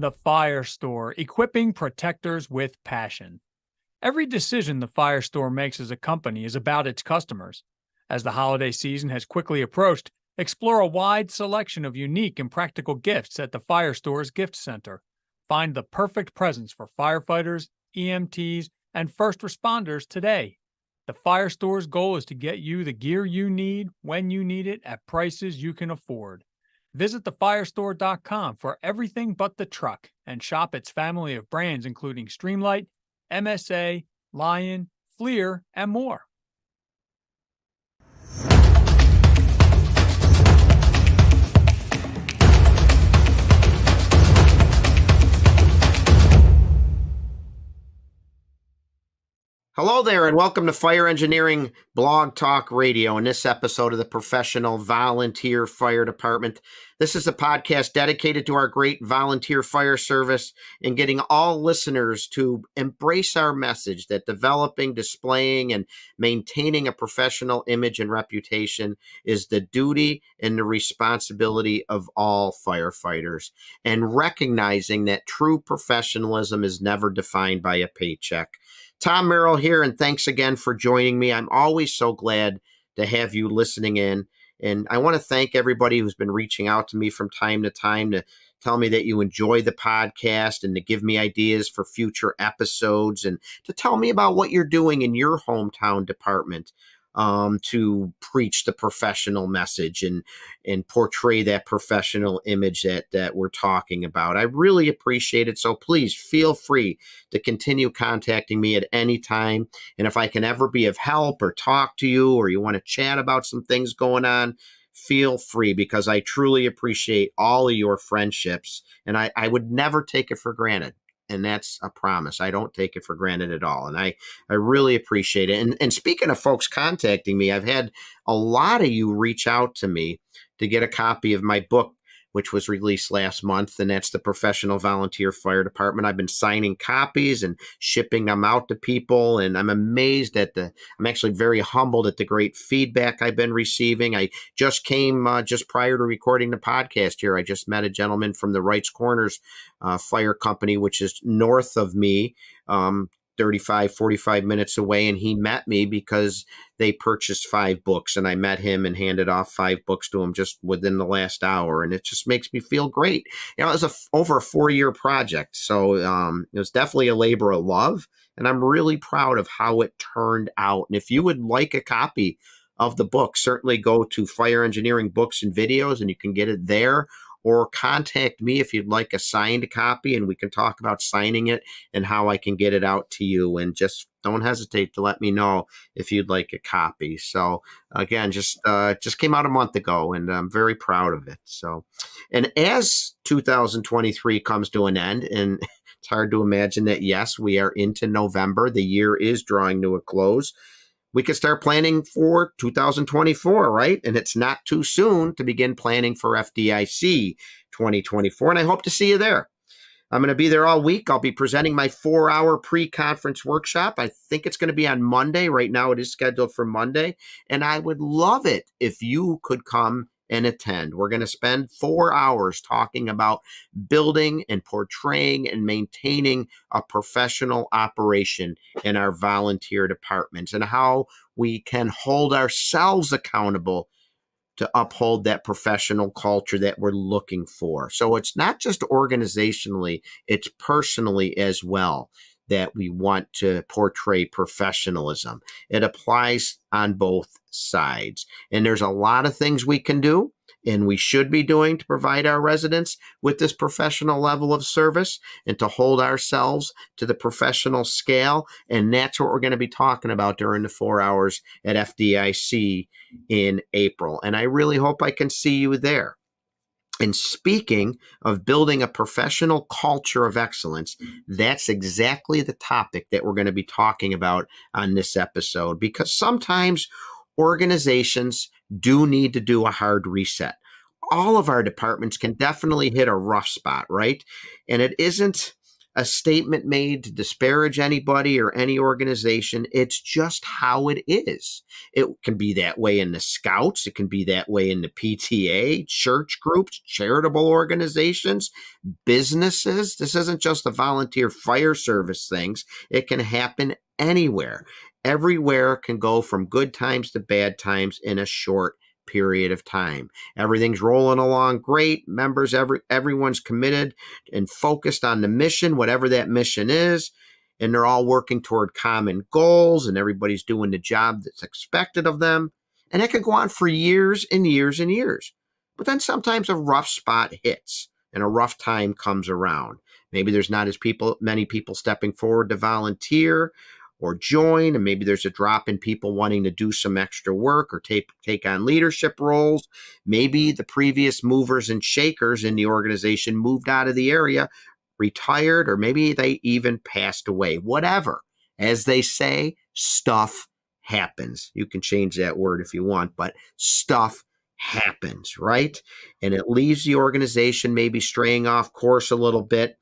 The Fire Store, equipping protectors with passion. Every decision the Fire Store makes as a company is about its customers. As the holiday season has quickly approached, explore a wide selection of unique and practical gifts at the Fire Store's Gift Center. Find the perfect presents for firefighters, EMTs, and first responders today. The Fire Store's goal is to get you the gear you need when you need it at prices you can afford. Visit thefirestore.com for everything but the truck and shop its family of brands including Streamlight, MSA, Lion, FLIR, and more. Hello there, and welcome to Fire Engineering Blog Talk Radio. In this episode of the Professional Volunteer Fire Department, this is a podcast dedicated to our great volunteer fire service and getting all listeners to embrace our message that developing, displaying, and maintaining a professional image and reputation is the duty and the responsibility of all firefighters, and recognizing that true professionalism is never defined by a paycheck. Tom Merrill here, and thanks again for joining me. I'm always so glad to have you listening in. And I want to thank everybody who's been reaching out to me from time to time to tell me that you enjoy the podcast and to give me ideas for future episodes and to tell me about what you're doing in your hometown department to preach the professional message and portray that professional image that we're talking about. I really appreciate it. So please feel free to continue contacting me at any time. And if I can ever be of help or talk to you, or you want to chat about some things going on, feel free, because I truly appreciate all of your friendships, and I would never take it for granted. And that's a promise. I don't take it for granted at all. And I really appreciate it. And speaking of folks contacting me, I've had a lot of you reach out to me to get a copy of my book, which was released last month, and that's the Professional Volunteer Fire Department. I've been signing copies and shipping them out to people, and I'm amazed at I'm actually very humbled at the great feedback I've been receiving. I just came just prior to recording the podcast here. I just met a gentleman from the Wrights Corners Fire Company, which is north of me, 45 minutes away, and he met me because they purchased 5 books, and I met him and handed off 5 books to him just within the last hour, and it just makes me feel great. You know, it was over a 4-year project, so it was definitely a labor of love, and I'm really proud of how it turned out. And if you would like a copy of the book, certainly go to Fire Engineering Books and Videos, and you can get it there. Or contact me if you'd like a signed copy, and we can talk about signing it and how I can get it out to you. And just don't hesitate to let me know if you'd like a copy. So again, just came out a month ago, and I'm very proud of it. So, and as 2023 comes to an end, and it's hard to imagine that, yes, we are into November. The year is drawing to a close. We could start planning for 2024, right? And it's not too soon to begin planning for FDIC 2024. And I hope to see you there. I'm going to be there all week. I'll be presenting my 4-hour pre-conference workshop. I think it's going to be on Monday. Right now it is scheduled for Monday. And I would love it if you could come and attend. We're going to spend 4 hours talking about building and portraying and maintaining a professional operation in our volunteer departments, and how we can hold ourselves accountable to uphold that professional culture that we're looking for. So it's not just organizationally, it's personally as well that we want to portray professionalism. It applies on both sides. And there's a lot of things we can do and we should be doing to provide our residents with this professional level of service and to hold ourselves to the professional scale. And that's what we're going to be talking about during the 4 hours at FDIC in April. And I really hope I can see you there. And speaking of building a professional culture of excellence, that's exactly the topic that we're going to be talking about on this episode, because sometimes organizations do need to do a hard reset. All of our departments can definitely hit a rough spot, right? And it isn't a statement made to disparage anybody or any organization. It's just how it is. It can be that way in the Scouts. It can be that way in the PTA, church groups, charitable organizations, businesses. This isn't just the volunteer fire service things. It can happen anywhere. Everywhere can go from good times to bad times in a short period of time. Everything's rolling along great. Members, everyone's committed and focused on the mission, whatever that mission is, and they're all working toward common goals, and everybody's doing the job that's expected of them. And it can go on for years and years and years. But then sometimes a rough spot hits and a rough time comes around. Maybe there's not many people stepping forward to volunteer or join, and maybe there's a drop in people wanting to do some extra work or take on leadership roles. Maybe the previous movers and shakers in the organization moved out of the area, retired, or maybe they even passed away. Whatever. As they say, stuff happens. You can change that word if you want, but stuff happens, right? And it leaves the organization maybe straying off course a little bit,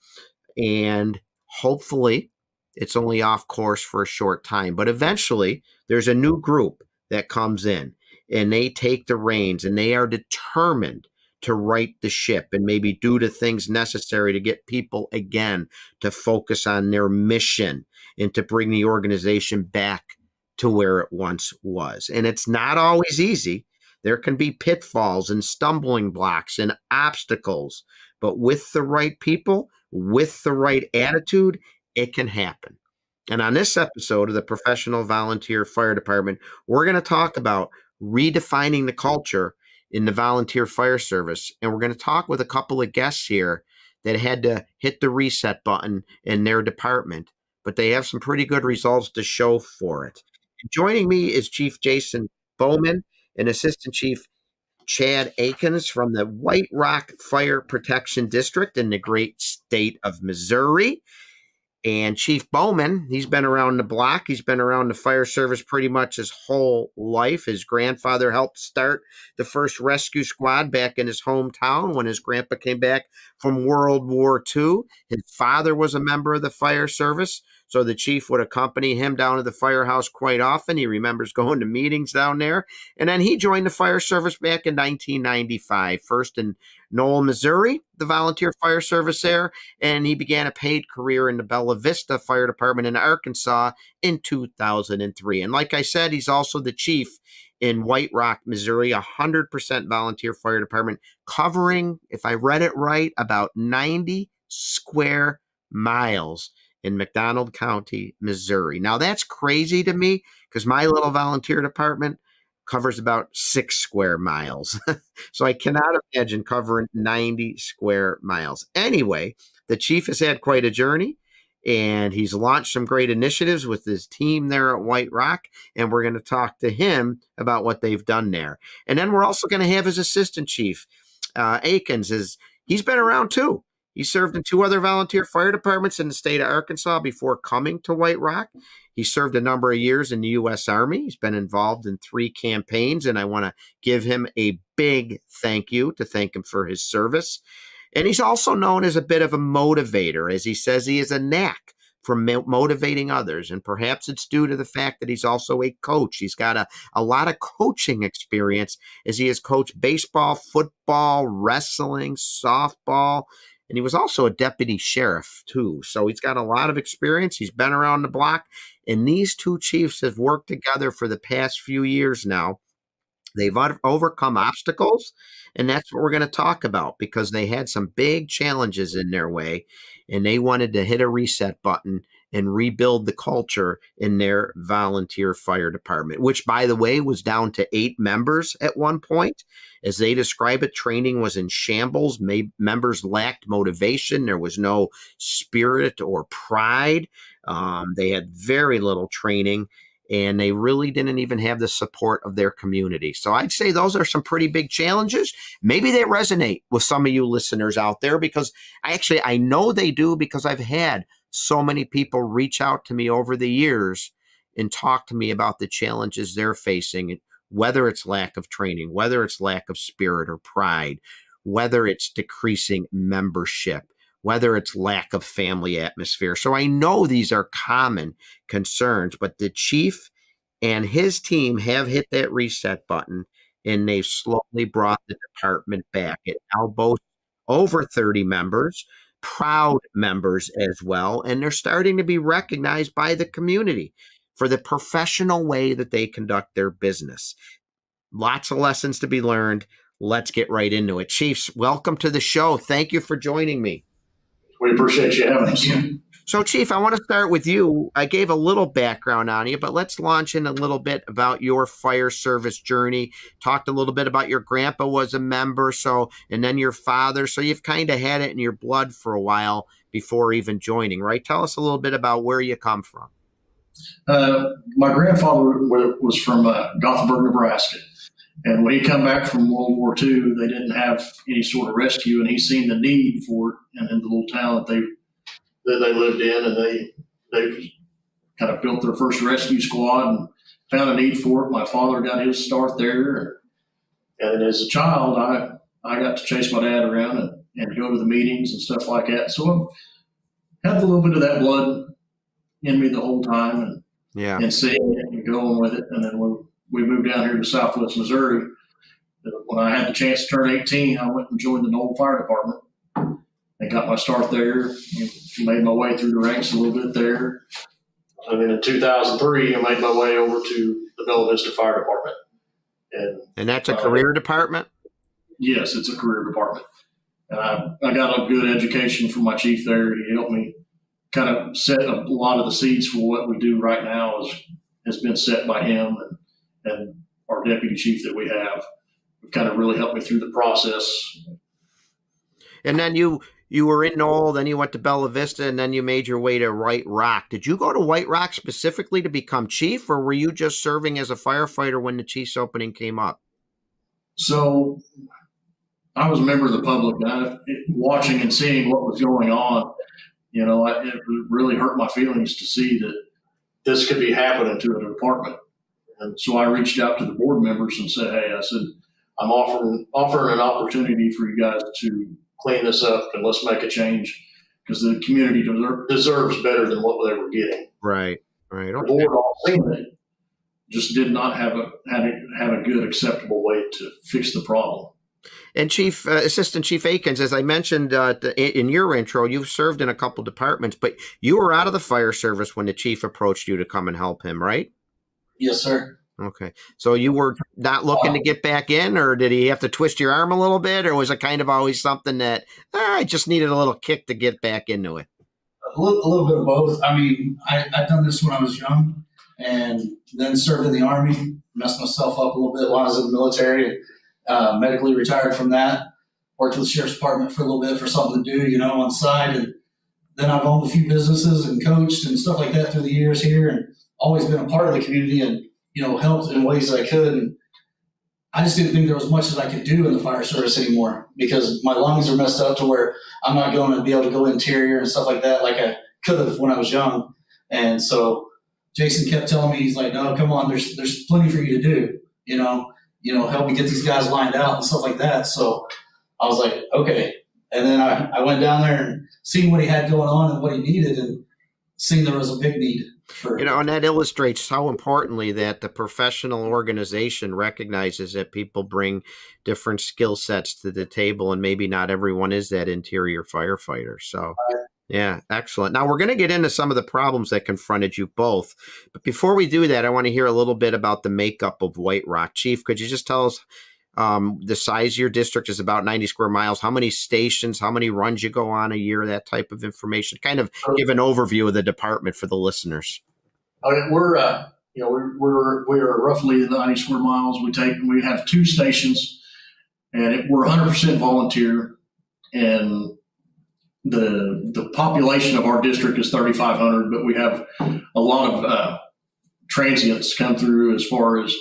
and hopefully it's only off course for a short time. But eventually there's a new group that comes in and they take the reins and they are determined to right the ship and maybe do the things necessary to get people again to focus on their mission and to bring the organization back to where it once was. And it's not always easy. There can be pitfalls and stumbling blocks and obstacles, but with the right people, with the right attitude, it can happen. And on this episode of the Professional Volunteer Fire Department, we're going to talk about redefining the culture in the volunteer fire service. And we're going to talk with a couple of guests here that had to hit the reset button in their department, but they have some pretty good results to show for it. And joining me is Chief Jason Bowman and Assistant Chief Chad Akins from the White Rock Fire Protection District in the great state of Missouri. And Chief Bowman, he's been around the block. He's been around the fire service pretty much his whole life. His grandfather helped start the first rescue squad back in his hometown when his grandpa came back from World War II. His father was a member of the fire service, so the chief would accompany him down to the firehouse quite often. He remembers going to meetings down there. And then he joined the fire service back in 1995, first in Knoll, Missouri, the volunteer fire service there, and he began a paid career in the Bella Vista Fire Department in Arkansas in 2003. And like I said, he's also the chief in White Rock, Missouri, 100% volunteer fire department, covering, if I read it right, about 90 square miles in McDonald County, Missouri. Now, that's crazy to me because my little volunteer department covers about 6 square miles. So I cannot imagine covering 90 square miles. Anyway, the chief has had quite a journey, and he's launched some great initiatives with his team there at White Rock, and we're going to talk to him about what they've done there. And then we're also going to have his assistant chief, Akins. He's been around too. He served in 2 other volunteer fire departments in the state of Arkansas before coming to White Rock. He served a number of years in the U.S. Army. He's been involved in 3 campaigns, and I want to give him a big thank you to thank him for his service. And he's also known as a bit of a motivator, as he says he has a knack for motivating others. And perhaps it's due to the fact that he's also a coach. He's got a lot of coaching experience, as he has coached baseball, football, wrestling, softball, and he was also a deputy sheriff, too. So he's got a lot of experience. He's been around the block. And these 2 chiefs have worked together for the past few years now. They've overcome obstacles. And that's what we're going to talk about, because they had some big challenges in their way. And they wanted to hit a reset button and rebuild the culture in their volunteer fire department, which, by the way, was down to 8 members at one point. As they describe it, training was in shambles. Members lacked motivation. There was no spirit or pride. They had very little training, and they really didn't even have the support of their community. So I'd say those are some pretty big challenges. Maybe they resonate with some of you listeners out there, because I know they do, because I've had so many people reach out to me over the years and talk to me about the challenges they're facing, whether it's lack of training, whether it's lack of spirit or pride, whether it's decreasing membership, whether it's lack of family atmosphere. So I know these are common concerns, but the chief and his team have hit that reset button, and they've slowly brought the department back. It now boasts over 30 members, proud members as well, and they're starting to be recognized by the community for the professional way that they conduct their business. Lots of lessons to be learned. Let's get right into it. Chiefs, welcome to the show. Thank you for joining me. We appreciate you having us. So, Chief, I want to start with you. I gave a little background on you, but let's launch in a little bit about your fire service journey. Talked a little bit about your grandpa was a member, and then your father. So you've kind of had it in your blood for a while before even joining, right? Tell us a little bit about where you come from. My grandfather was from Gothenburg, Nebraska. And when he come back from World War II, they didn't have any sort of rescue, and he seen the need for it. And in the little town that they lived in, and they kind of built their first rescue squad and found a need for it. My father got his start there, and as a child, I got to chase my dad around and go to the meetings and stuff like that. So I've had a little bit of that blood in me the whole time, and seeing it and going with it. And then we moved down here to Southwest Missouri. When I had the chance to turn 18, I went and joined the Knoll Fire Department and got my start there. And made my way through the ranks a little bit there. And then in 2003, I made my way over to the Bella Vista Fire Department. And that's a career department? Yes, it's a career department. And I got a good education from my chief there. He helped me kind of set a lot of the seeds for what we do right now has been set by him and our deputy chief that we have kind of really helped me through the process. And then you were in Knoll, then you went to Bella Vista, and then you made your way to White Rock. Did you go to White Rock specifically to become chief, or were you just serving as a firefighter when the chief's opening came up? So I was a member of the public, watching and seeing what was going on. It really hurt my feelings to see that this could be happening to a department. And so I reached out to the board members and said, hey, I said, I'm offering an opportunity for you guys to clean this up and let's make a change because the community deserves better than what they were getting. Right. Okay. The board all seen it, just did not have a good acceptable way to fix the problem. And Assistant Chief Akins, as I mentioned in your intro, you've served in a couple departments, but you were out of the fire service when the chief approached you to come and help him, right? Yes, sir. Okay. So you were not looking to get back in, or did he have to twist your arm a little bit, or was it kind of always something that I just needed a little kick to get back into it? A little bit of both. I mean, I'd done this when I was young and then served in the Army, messed myself up a little bit while I was in the military, and medically retired from that. Worked with the Sheriff's Department for a little bit for something to do, on the side. And then I've owned a few businesses and coached and stuff like that through the years here and always been a part of the community and helped in ways that I could. And I just didn't think there was much that I could do in the fire service anymore because my lungs are messed up to where I'm not going to be able to go interior and stuff like that like I could have when I was young. And so Jason kept telling me, he's like, no, come on, there's plenty for you to do, help me get these guys lined out and stuff like that. So I was like, okay. And then I went down there and seen what he had going on and what he needed and seen there was a big need. And that illustrates how importantly that the professional organization recognizes that people bring different skill sets to the table, and maybe not everyone is that interior firefighter. So, yeah, excellent. Now we're going to get into some of the problems that confronted you both. But before we do that, I want to hear a little bit about the makeup of White Rock. Chief, could you just tell us the size of your district is about 90 square miles, how many stations, how many runs you go on a year, that type of information, kind of give an overview of the department for the listeners. Okay, we're roughly 90 square miles. We have 2 stations and we're 100% volunteer, and the population of our district is 3,500, but we have a lot of transients come through as far as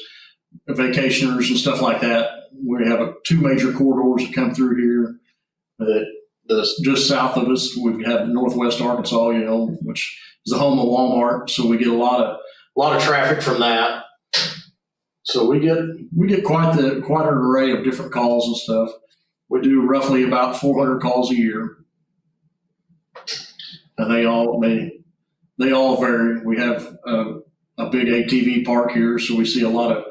vacationers and stuff like that. We have 2 major corridors that come through here. Just south of us, we have Northwest Arkansas, which is the home of Walmart. So we get a lot of traffic from that. So we get quite an array of different calls and stuff. We do roughly about 400 calls a year. and they all vary. We have a big ATV park here, so we see a lot of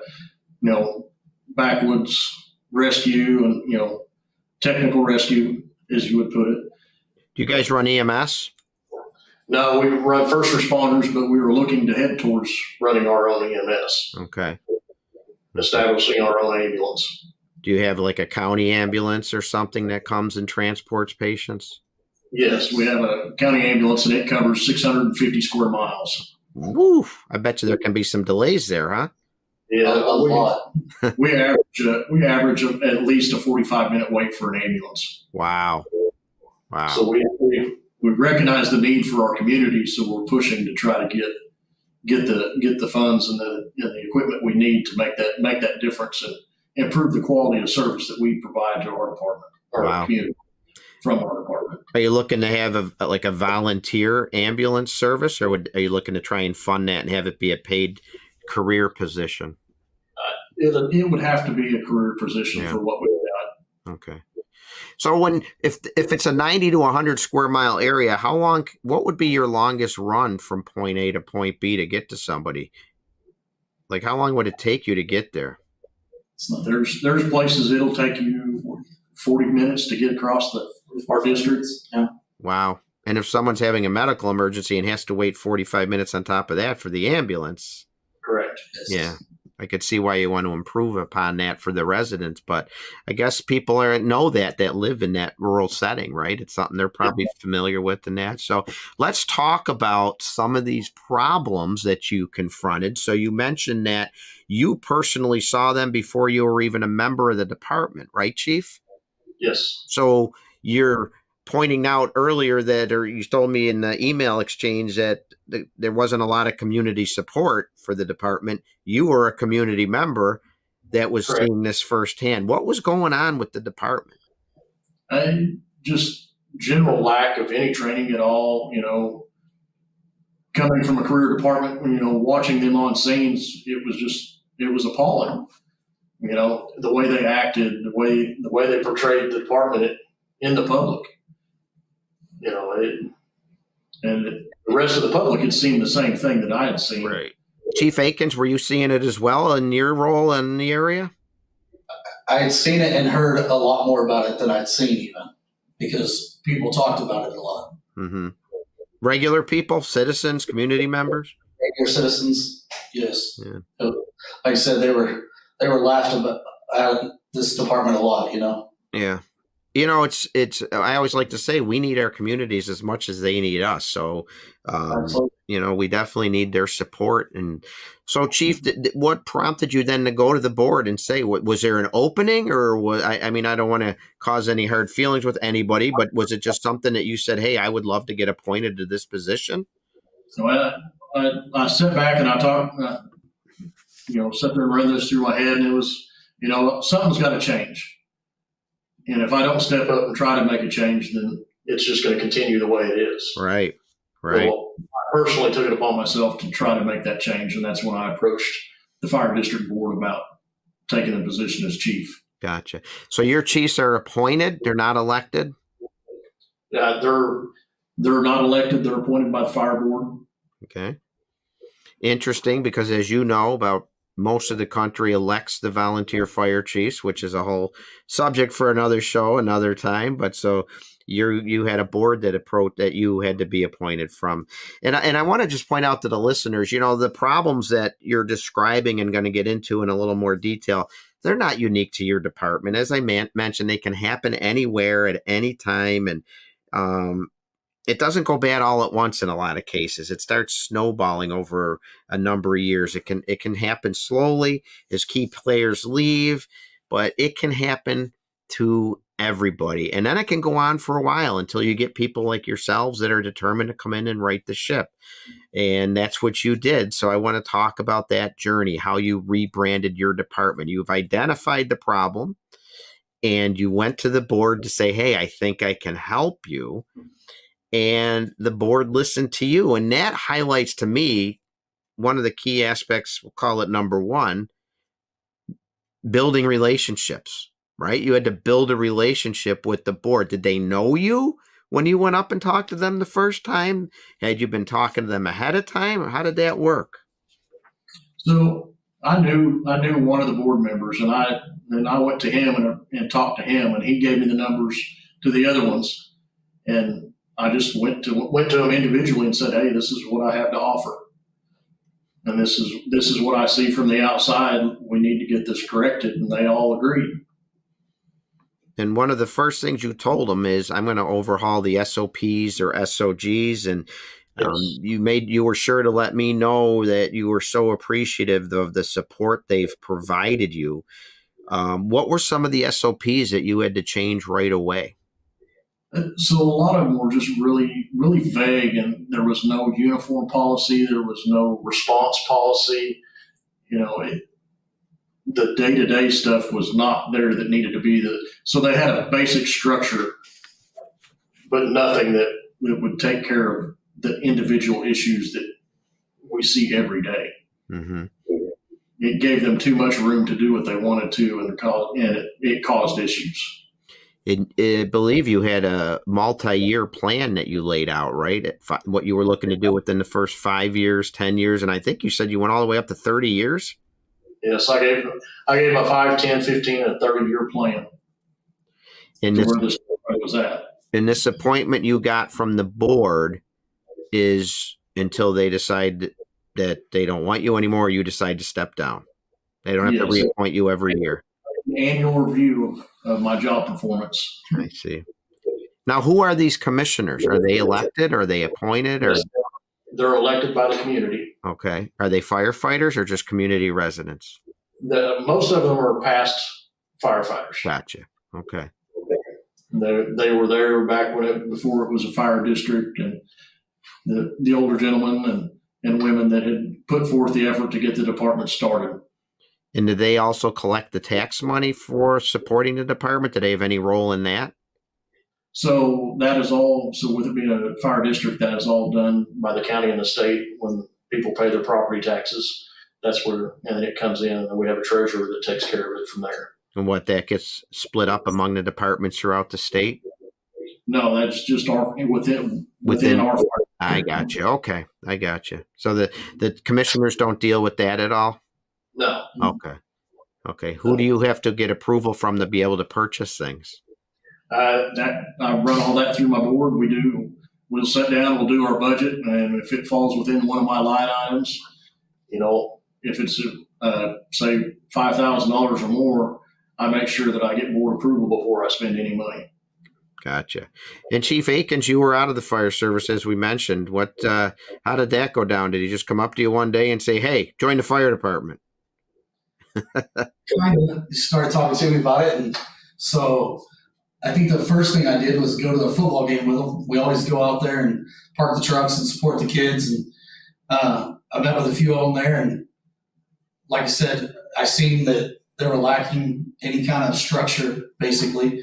backwoods rescue and technical rescue, as you would put it. Do you guys run EMS? No, we run first responders, but we were looking to head towards running our own EMS. Okay. Establishing our own ambulance. Do you have like a county ambulance or something that comes and transports patients? Yes, we have a county ambulance, and it covers 650 square miles. Woo! I bet you there can be some delays there, huh? Yeah, A lot. we average at least a 45-minute wait for an ambulance. Wow. So we recognize the need for our community, so we're pushing to try to get the funds and the equipment we need to make that difference and improve the quality of service that we provide to our department, our community, from our department. Are you looking to have a volunteer ambulance service, or are you looking to try and fund that and have it be a paid career position? It would have to be a career position for what we've got. Okay. So if it's a 90 to 100 square mile area, what would be your longest run from point A to point B to get to somebody? Like, how long would it take you to get there? There's places it'll take you 40 minutes to get across our districts. Yeah. Wow. And if someone's having a medical emergency and has to wait 45 minutes on top of that for the ambulance. Correct. Yeah. I could see why you want to improve upon that for the residents, but I guess people know that live in that rural setting, right? It's something they're probably familiar with and that. So let's talk about some of these problems that you confronted. So you mentioned that you personally saw them before you were even a member of the department, right, Chief? Yes. So you're pointing out earlier that, or you told me in the email exchange that there wasn't a lot of community support for the department. You were a community member that was seeing this firsthand. What was going on with the department? Just general lack of any training at all. Coming from a career department, watching them on scenes, it was appalling. The way they acted, the way they portrayed the department in the public. And the rest of the public had seen the same thing that I had seen. Right. Chief Akins, were you seeing it as well in your role in the area? I had seen it and heard a lot more about it than I'd seen even, because people talked about it a lot. Mm-hmm. Regular people, citizens, community members? Regular citizens, yes. Yeah. Like I said, they were laughed at this department a lot, Yeah. It's I always like to say we need our communities as much as they need us. So, we definitely need their support. And so, Chief, what prompted you then to go to the board and say, was there an opening, or I don't want to cause any hard feelings with anybody, but was it just something that you said, hey, I would love to get appointed to this position? So I sat back and I talked, sat there and ran this through my head, and it was, something's got to change. And if I don't step up and try to make a change, then it's just going to continue the way it is. Right. Well, I personally took it upon myself to try to make that change, and that's when I approached the fire district board about taking the position as chief. Gotcha. So your chiefs are appointed; they're not elected. They're not elected; they're appointed by the fire board. Okay. Interesting, because as you know, about most of the country elects the volunteer fire chiefs, which is a whole subject for another show, another time. But so you had a board that you had to be appointed from. And I want to just point out to the listeners, the problems that you're describing and going to get into in a little more detail, they're not unique to your department. As I mentioned, they can happen anywhere at any time. And it doesn't go bad all at once in a lot of cases. It starts snowballing over a number of years. It can happen slowly as key players leave, but it can happen to everybody. And then it can go on for a while until you get people like yourselves that are determined to come in and right the ship. And that's what you did. So I want to talk about that journey, how you rebranded your department. You've identified the problem and you went to the board to say, hey, I think I can help you. And the board listened to you. And that highlights to me one of the key aspects, we'll call it number one, building relationships, right? You had to build a relationship with the board. Did they know you? when you went up and talked to them the first time? Had you been talking to them ahead of time, or how did that work? So I knew one of the board members, and I went to him and talked to him, and he gave me the numbers to the other ones, and I just went to him individually and said, "Hey, this is what I have to offer, and this is what I see from the outside. We need to get this corrected," and they all agreed. And one of the first things you told them is, "I'm going to overhaul the SOPs or SOGs," and you were sure to let me know that you were so appreciative of the support they've provided you. What were some of the SOPs that you had to change right away? So a lot of them were just really, really vague, and there was no uniform policy. There was no response policy. The day-to-day stuff was not there that needed to be. So they had a basic structure, but nothing that would take care of the individual issues that we see every day. Mm-hmm. It gave them too much room to do what they wanted to, and it caused issues. I believe you had a multi-year plan that you laid out, right? What you were looking to do within the first 5 years, 10 years, and I think you said you went all the way up to 30 years. Yes, I gave a 5, 10, 15, and a 30-year plan where this was at. And this appointment you got from the board is until they decide that they don't want you anymore, or you decide to step down. They don't have to reappoint you every year. Annual review of my job performance. I see. Now, who are these commissioners? Are they elected? Are they appointed? Or they're elected by the community. Okay. Are they firefighters or just community residents? Most of them are past firefighters. Gotcha. Okay. They were there back before it was a fire district, and the older gentlemen and women that had put forth the effort to get the department started. And do they also collect the tax money for supporting the department? Do they have any role in that? So that is all. So with it being a fire district, that is all done by the county and the state. When people pay their property taxes, that's where, and then it comes in, and we have a treasurer that takes care of it from there. And what, that gets split up among the departments throughout the state? No, that's just within our fire. I got you. Okay, I got you. So the commissioners don't deal with that at all? No. Okay. Who do you have to get approval from to be able to purchase things? I run all that through my board. We'll sit down, we'll do our budget, and if it falls within one of my line items, if it's say $5,000 or more, I make sure that I get board approval before I spend any money. Gotcha. And Chief Akins, you were out of the fire service, as we mentioned. How did that go down? Did he just come up to you one day and say, "Hey, join the fire department"? He started talking to me about it, and so I think the first thing I did was go to the football game with him. We always go out there and park the trucks and support the kids, and I met with a few of them there, and like I said, I seen that they were lacking any kind of structure, basically.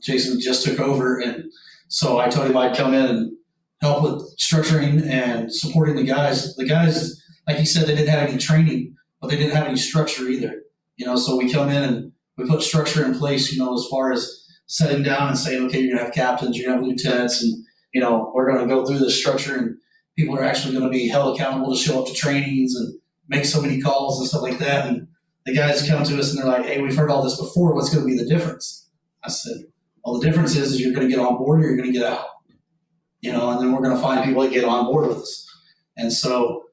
Jason just took over, and so I told him I'd come in and help with structuring and supporting the guys. The guys, like he said, they didn't have any training, but they didn't have any structure either. So we come in and we put structure in place, as far as setting down and saying, okay, you're going to have captains, you're going to have lieutenants, and, we're going to go through this structure, and people are actually going to be held accountable to show up to trainings and make so many calls and stuff like that. And the guys come to us and they're like, "Hey, we've heard all this before. What's going to be the difference?" I said, "Well, the difference is you're going to get on board or you're going to get out, and then we're going to find people that get on board with us." And so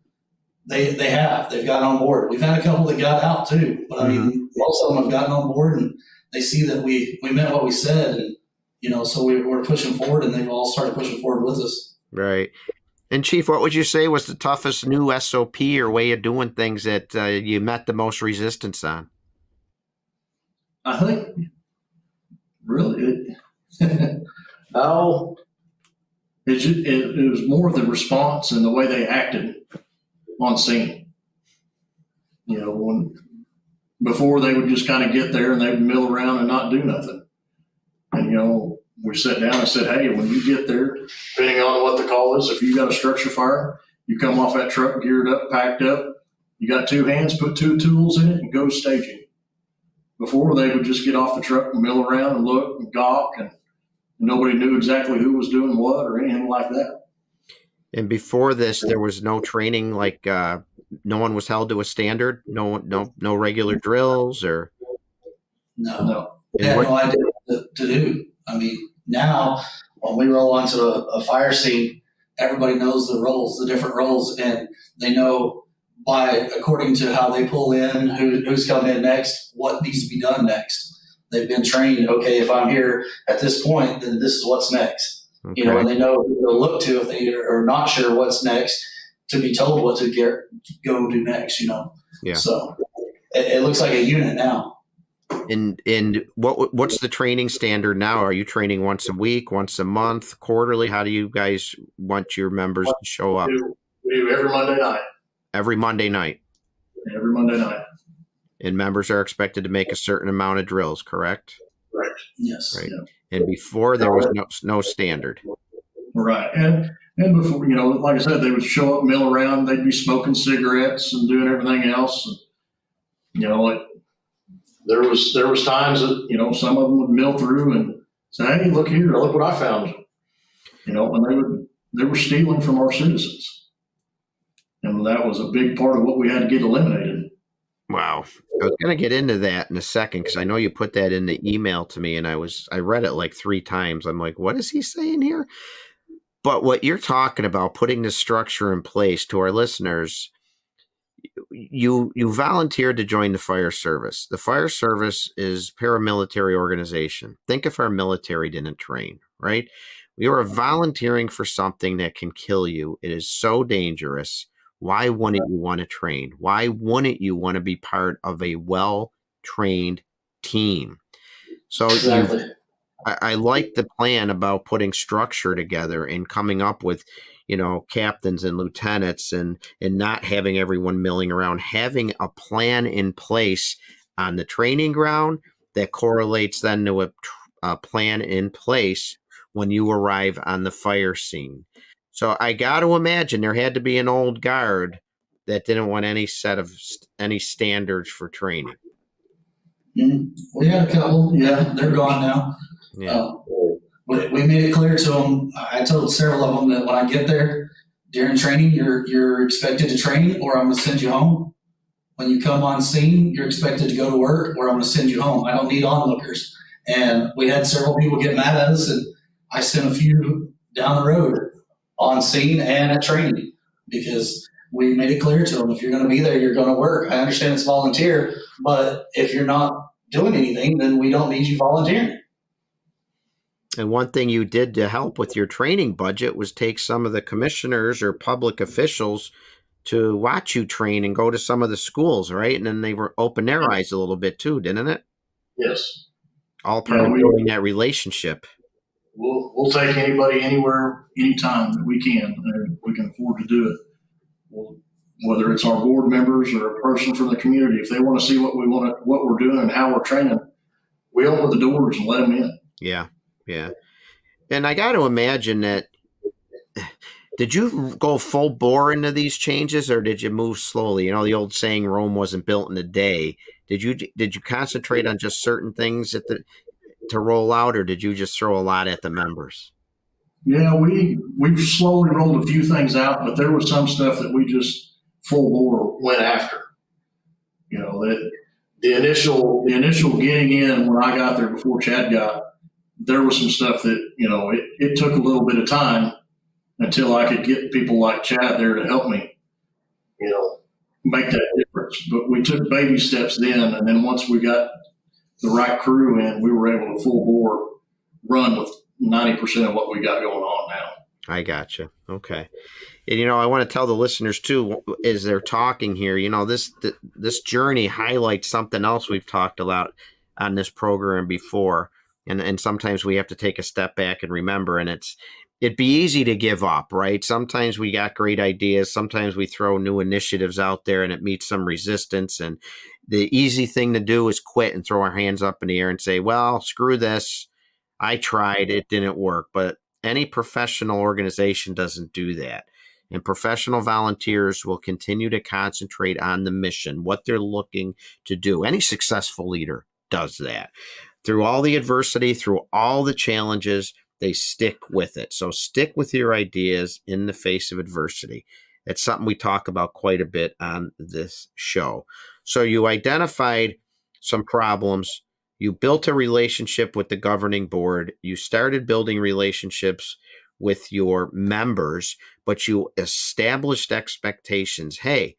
they've gotten on board. We've had a couple that got out too, but I mean, most of them have gotten on board, and they see that we meant what we said, and so we're pushing forward, and they've all started pushing forward with us. Right. And Chief, what would you say was the toughest new SOP or way of doing things that you met the most resistance on? I think really it was more of the response and the way they acted on scene. When before they would just kind of get there and they would mill around and not do nothing. And we sat down and said, "Hey, when you get there, depending on what the call is, if you got a structure fire, you come off that truck geared up, packed up, you got 2 hands, put 2 tools in it, and go staging." Before, they would just get off the truck and mill around and look and gawk, and Nobody knew exactly who was doing what or anything like that. And before this, there was no training, like no one was held to a standard, no regular drills or. No. They had no idea what to do. I mean, now when we roll onto a fire scene, everybody knows the roles, the different roles, and they know according to how they pull in, who's coming in next, what needs to be done next. They've been trained, okay, if I'm here at this point, then this is what's next. Okay. You know, and they know who to look to if they are not sure what's next, to be told what to go do next, you know. Yeah. So it looks like a unit now. And what's the training standard now? Are you training once a week, once a month, quarterly? How do you guys want your members to show up? We do every Monday night. Every Monday night. Every Monday night. And members are expected to make a certain amount of drills, correct? Right. Yes. Right. Yeah. And before there was no standard. Right. And before, you know, like I said, they would show up, mill around, they'd be smoking cigarettes and doing everything else. And, you know, there was times that, you know, some of them would mill through and say, hey, look here, look what I found. You know, and they were stealing from our citizens. And that was a big part of what we had to get eliminated. Wow. I was going to get into that in a second because I know you put that in the email to me and I read it like 3 times. I'm like, what is he saying here? But what you're talking about, putting this structure in place, to our listeners, you volunteered to join the fire service. The fire service is a paramilitary organization. Think if our military didn't train, right? We are volunteering for something that can kill you. It is so dangerous. Why wouldn't you want to train? Why wouldn't you want to be part of a well-trained team? So Exactly. I like the plan about putting structure together and coming up with, you know, captains and lieutenants and not having everyone milling around, having a plan in place on the training ground that correlates then to a plan in place when you arrive on the fire scene. So I got to imagine there had to be an old guard that didn't want any standards for training. Mm-hmm. We had a couple. Yeah, they're gone now. Yeah. We made it clear to them. I told several of them that when I get there during training, you're expected to train, or I'm going to send you home. When you come on scene, you're expected to go to work, or I'm going to send you home. I don't need onlookers. And we had several people get mad at us, and I sent a few down the road on scene and at training because we made it clear to them, if you're going to be there, you're going to work. I understand it's volunteer, but if you're not doing anything, then we don't need you volunteering. And one thing you did to help with your training budget was take some of the commissioners or public officials to watch you train and go to some of the schools, right? And then they were open their eyes a little bit too, didn't it? Yes. All part of building that relationship. We'll take anybody anywhere, anytime that we can. We can afford to do it. Whether it's our board members or a person from the community, if they want to see what we're doing and how we're training, we open the doors and let them in. Yeah. Yeah. And I got to imagine that, did you go full bore into these changes or did you move slowly? You know, the old saying, Rome wasn't built in a day. Did you concentrate on just certain things to roll out, or did you just throw a lot at the members? Yeah, we've slowly rolled a few things out, but there was some stuff that we just full bore went after. You know, that the initial getting in when I got there before Chad got, there was some stuff that, you know, it took a little bit of time until I could get people like Chad there to help me, you know, make that difference. But we took baby steps then, and then once we got the right crew in, we were able to full bore run with 90% of what we got going on now. I gotcha. Okay. And, you know, I want to tell the listeners too, as they're talking here, you know, this journey highlights something else we've talked about on this program before. And sometimes we have to take a step back and remember, and it'd be easy to give up, right? Sometimes we got great ideas. Sometimes we throw new initiatives out there and it meets some resistance. And the easy thing to do is quit and throw our hands up in the air and say, well, screw this. I tried, it didn't work. But any professional organization doesn't do that. And professional volunteers will continue to concentrate on the mission, what they're looking to do. Any successful leader does that. Through all the adversity, through all the challenges, they stick with it. So stick with your ideas in the face of adversity. It's something we talk about quite a bit on this show. So you identified some problems. You built a relationship with the governing board. You started building relationships with your members, but you established expectations. Hey,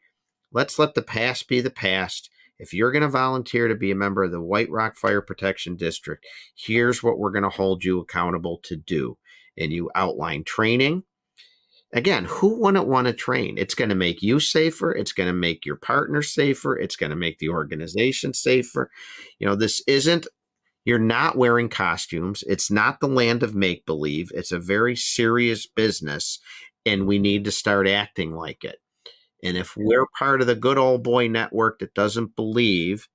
let's let the past be the past. If you're going to volunteer to be a member of the White Rock Fire Protection District, here's what we're going to hold you accountable to do. And you outline training. Again, who wouldn't want to train? It's going to make you safer. It's going to make your partner safer. It's going to make the organization safer. This isn't, you're not wearing costumes. It's not the land of make-believe. It's a very serious business, and we need to start acting like it. And if we're part of the good old boy network that doesn't believe,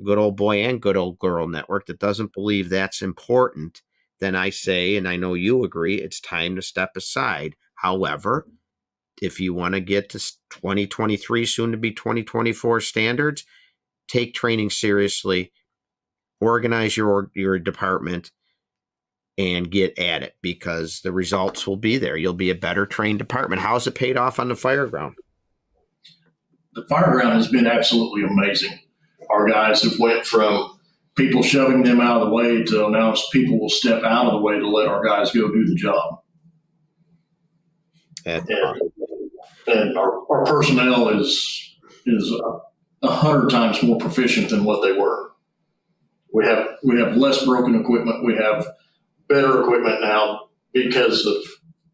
good old boy and good old girl network that doesn't believe that's important, then I say, and I know you agree, it's time to step aside. However, if you want to get to 2023, soon to be 2024 standards, take training seriously, organize your department, and get at it, because the results will be there. You'll be a better trained department. How's it paid off on the fire ground? The fire ground has been absolutely amazing. Our guys have went from people shoving them out of the way to now people will step out of the way to let our guys go do the job. And our personnel is 100 times more proficient than what they were. We have less broken equipment. We have better equipment now because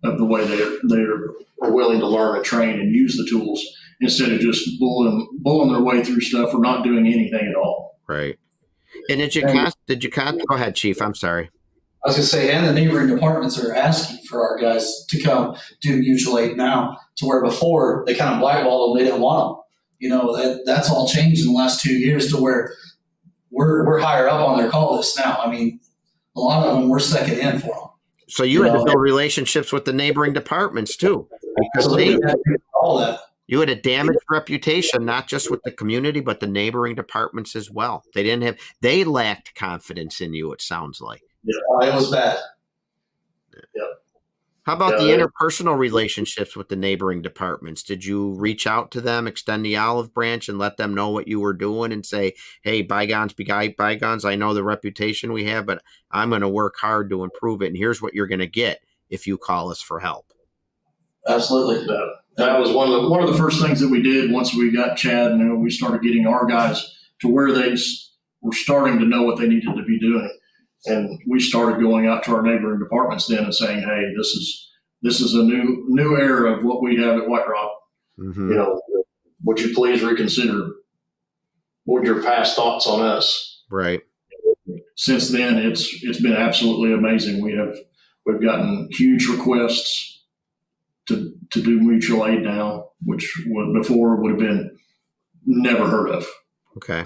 of the way they are willing to learn and train and use the tools instead of just bulling their way through stuff or not doing anything at all. Right. And did you go ahead, Chief? I'm sorry. I was going to say, and the neighboring departments are asking for our guys to come do mutual aid now, to where before they kind of blackballed them, they didn't want them. That's all changed in the last 2 years to where we're higher up on their call list now. I mean, a lot of them we're second in for them. So you had to build relationships with the neighboring departments too, because all that. You had a damaged reputation, not just with the community, but the neighboring departments as well. They lacked confidence in you, it sounds like. Yeah, it was bad. Yeah. How about the interpersonal relationships with the neighboring departments? Did you reach out to them, extend the olive branch, and let them know what you were doing and say, hey, bygones be bygones, I know the reputation we have, but I'm going to work hard to improve it, and here's what you're going to get if you call us for help? Absolutely. That was one of the first things that we did once we got Chad, and we started getting our guys to where they were starting to know what they needed to be doing. And we started going out to our neighboring departments then and saying, hey, this is a new era of what we have at White Rock. Mm-hmm. Would you please reconsider what your past thoughts on us? Right. Since then, it's been absolutely amazing. We've gotten huge requests to do mutual aid now, which before would have been never heard of. Okay.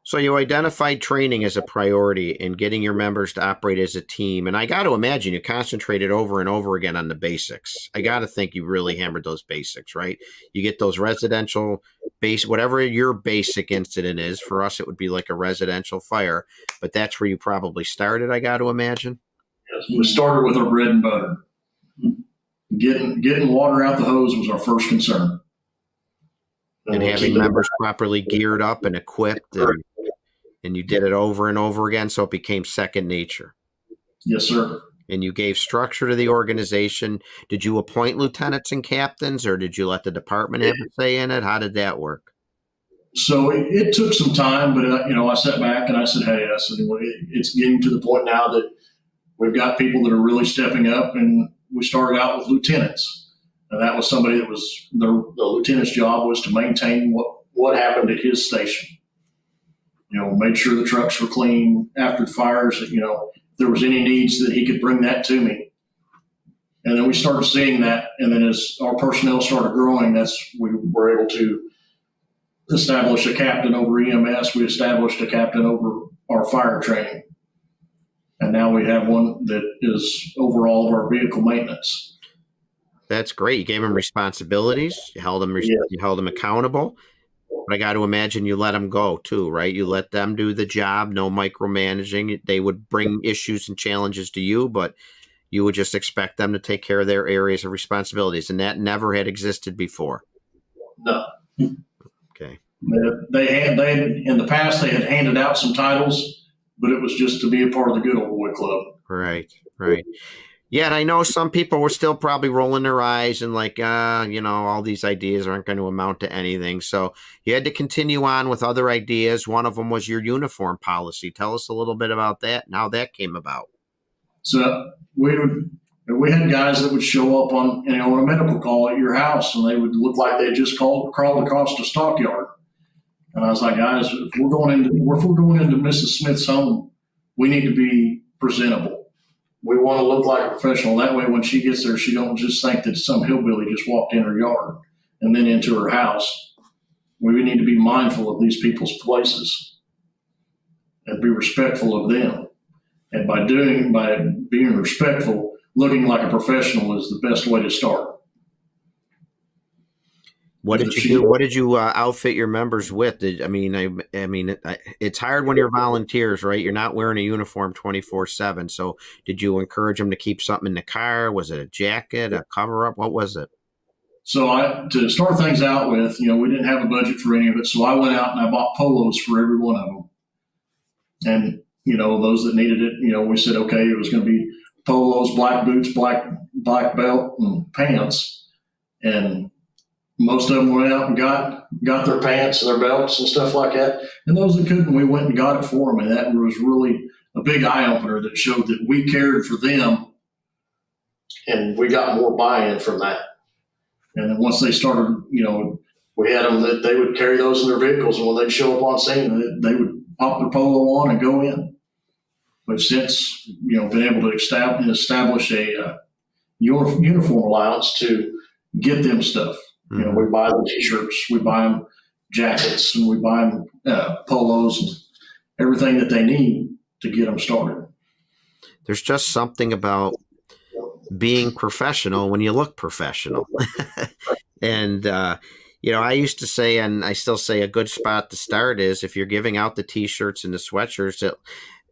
So you identified training as a priority and getting your members to operate as a team. And I got to imagine you concentrated over and over again on the basics. I got to think you really hammered those basics, right? You get those residential base, whatever your basic incident is. For us, it would be like a residential fire, but that's where you probably started, I got to imagine. Yes, we started with our bread and butter. Getting water out the hose was our first concern. And having members properly geared up and equipped, and you did it over and over again, so it became second nature. Yes, sir. And you gave structure to the organization. Did you appoint lieutenants and captains, or did you let the department have a say in it? How did that work? So it took some time, but I sat back and I said, hey, it's getting to the point now that we've got people that are really stepping up, and we started out with lieutenants. And that was somebody that was the lieutenant's job was to maintain what happened at his station. Make sure the trucks were clean after the fires. If there was any needs, that he could bring that to me. And then we started seeing that. And then as our personnel started growing, we were able to establish a captain over EMS. We established a captain over our fire training. And now we have one that is over all of our vehicle maintenance. That's great. You gave them responsibilities. You held them accountable. But I got to imagine you let them go too, right? You let them do the job, no micromanaging. They would bring issues and challenges to you, but you would just expect them to take care of their areas of responsibilities, and that never had existed before. No. Okay. They in the past they had handed out some titles, but it was just to be a part of the good old boy club. Right. Yeah, and I know some people were still probably rolling their eyes and like, all these ideas aren't going to amount to anything. So you had to continue on with other ideas. One of them was your uniform policy. Tell us a little bit about that and how that came about. So we had guys that would show up on a medical call at your house, and they would look like they just crawled across the stockyard. And I was like, guys, if we're going into Mrs. Smith's home, we need to be presentable. We want to look like a professional. That way, when she gets there, she don't just think that some hillbilly just walked in her yard and then into her house. We need to be mindful of these people's places and be respectful of them. And by being respectful, looking like a professional is the best way to start. What did you do? What did you outfit your members with? It's hard when you're volunteers, right? You're not wearing a uniform 24/7. So did you encourage them to keep something in the car? Was it a jacket, a cover up? What was it? So to start things out with, we didn't have a budget for any of it. So I went out and I bought polos for every one of them. And, those that needed it, we said, okay, it was going to be polos, black boots, black belt and pants. And most of them went out and got their pants and their belts and stuff like that. And those that couldn't, we went and got it for them. And that was really a big eye opener that showed that we cared for them, and we got more buy-in from that. And then once they started, we had them that they would carry those in their vehicles, and when they'd show up on scene, they would pop their polo on and go in. But since, been able to establish a uniform allowance to get them stuff. We buy them T-shirts, we buy them jackets, and we buy them polos and everything that they need to get them started. There's just something about being professional when you look professional. And, I used to say, and I still say, a good spot to start is if you're giving out the T-shirts and the sweatshirts,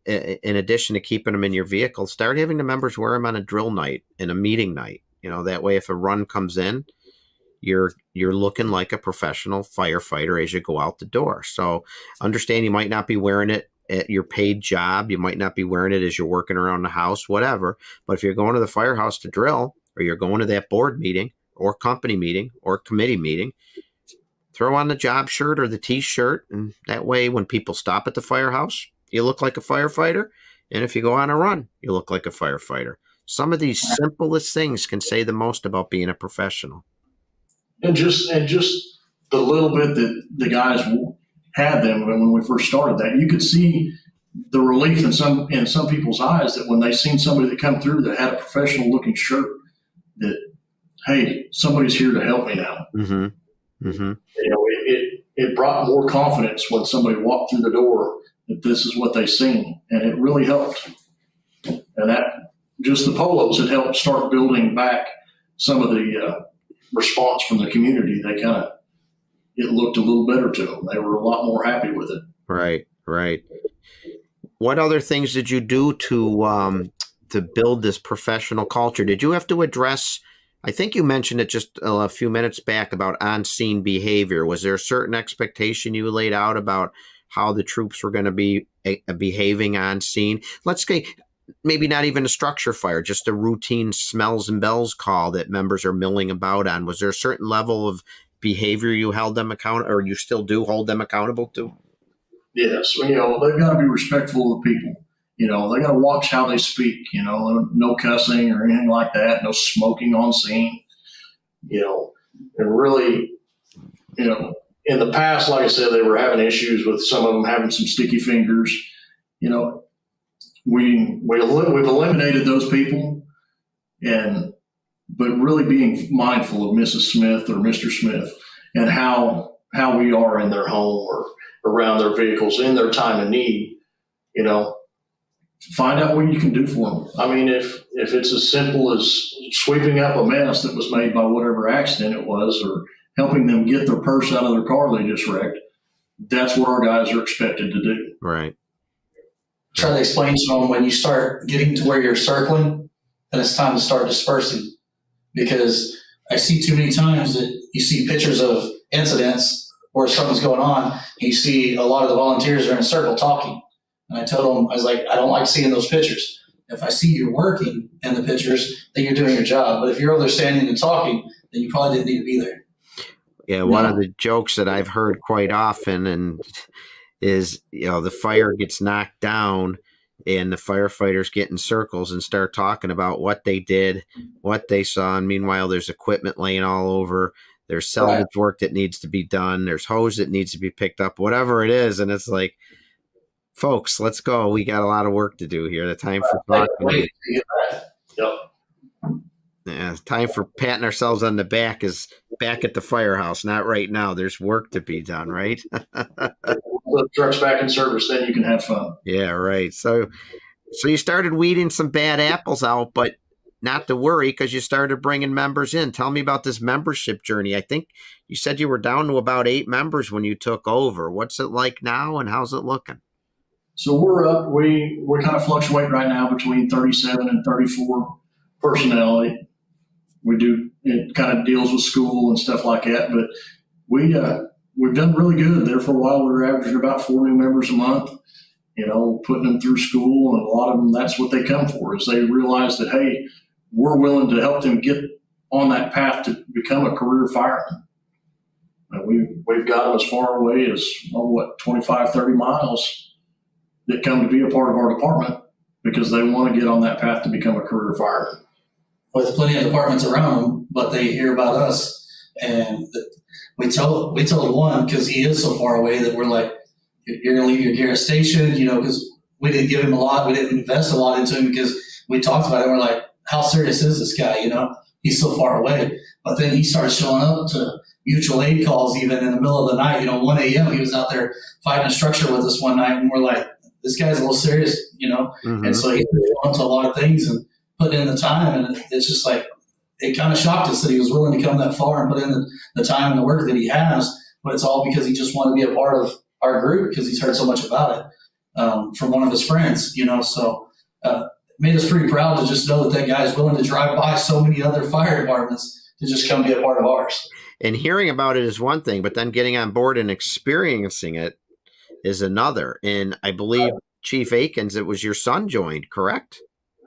in addition to keeping them in your vehicle, start having the members wear them on a drill night and a meeting night. That way, if a run comes in, you're looking like a professional firefighter as you go out the door. So understand you might not be wearing it at your paid job. You might not be wearing it as you're working around the house, whatever. But if you're going to the firehouse to drill, or you're going to that board meeting or company meeting or committee meeting, throw on the job shirt or the T-shirt. And that way, when people stop at the firehouse, you look like a firefighter. And if you go on a run, you look like a firefighter. Some of these simplest things can say the most about being a professional. And just the little bit that the guys had them when we first started that, you could see the relief in some people's eyes that when they seen somebody that come through that had a professional looking shirt, that, hey, somebody's here to help me now. Mm-hmm. Mm-hmm. It brought more confidence when somebody walked through the door that this is what they seen, and it really helped. And that just the polos had helped start building back some of the response from the community. It looked a little better to them. They were a lot more happy with it. Right. What other things did you do to build this professional culture? Did you have to address, I think you mentioned it just a few minutes back, about on-scene behavior. Was there a certain expectation you laid out about how the troops were going to be behaving on scene? Let's say maybe not even a structure fire, just a routine smells and bells call that members are milling about on. Was there a certain level of behavior you held them accountable, or you still do hold them accountable to? Yes. They've got to be respectful of people. They got to watch how they speak, no cussing or anything like that, no smoking on scene, and really, in the past, like I said, they were having issues with some of them having some sticky fingers. We've eliminated those people, but really being mindful of Mrs. Smith or Mr. Smith and how we are in their home or around their vehicles in their time of need. Find out what you can do for them. I mean, if it's as simple as sweeping up a mess that was made by whatever accident it was, or helping them get their purse out of their car they just wrecked. That's what our guys are expected to do. Right. Try to explain to them when you start getting to where you're circling, then it's time to start dispersing. Because I see too many times that you see pictures of incidents where something's going on, and you see a lot of the volunteers are in a circle talking. And I told them, I was like, I don't like seeing those pictures. If I see you working in the pictures, then you're doing your job. But if you're over there standing and talking, then you probably didn't need to be there. Yeah, one of the jokes that I've heard quite often and is, the fire gets knocked down and the firefighters get in circles and start talking about what they did, what they saw. And meanwhile, there's equipment laying all over. There's salvage work that needs to be done. There's hose that needs to be picked up, whatever it is. And it's like, folks, let's go. We got a lot of work to do here. The time for talking. Yep. Yeah, time for patting ourselves on the back is back at the firehouse, not right now. There's work to be done, right? The truck's back in service, then you can have fun. Yeah, right. So you started weeding some bad apples out, but not to worry because you started bringing members in. Tell me about this membership journey. I think you said you were down to about 8 members when you took over. What's it like now, and how's it looking? So we're up. We're kind of fluctuating right now between 37 and 34 personnel. We do, it kind of deals with school and stuff like that, but we've done really good there for a while. We were averaging about 4 new members a month, putting them through school, and a lot of them, that's what they come for, is they realize that, hey, we're willing to help them get on that path to become a career fireman. And we've got them as far away as 25, 30 miles that come to be a part of our department because they want to get on that path to become a career fireman. With plenty of departments around them, but they hear about us. And we told one, because he is so far away, that we're like, you're going to leave your Garrett station, because we didn't give him a lot. We didn't invest a lot into him because we talked about it. And we're like, how serious is this guy? He's so far away. But then he started showing up to mutual aid calls even in the middle of the night. 1 a.m. he was out there fighting a structure with us one night. And we're like, this guy's a little serious, Mm-hmm. And so he's on to a lot of things and put in the time, and it's just like, it kind of shocked us that he was willing to come that far and put in the time and the work that he has, but it's all because he just wanted to be a part of our group because he's heard so much about it from one of his friends, so it made us pretty proud to just know that guy is willing to drive by so many other fire departments to just come be a part of ours. And hearing about it is one thing, but then getting on board and experiencing it is another. And I believe Chief Akins, it was your son joined, correct?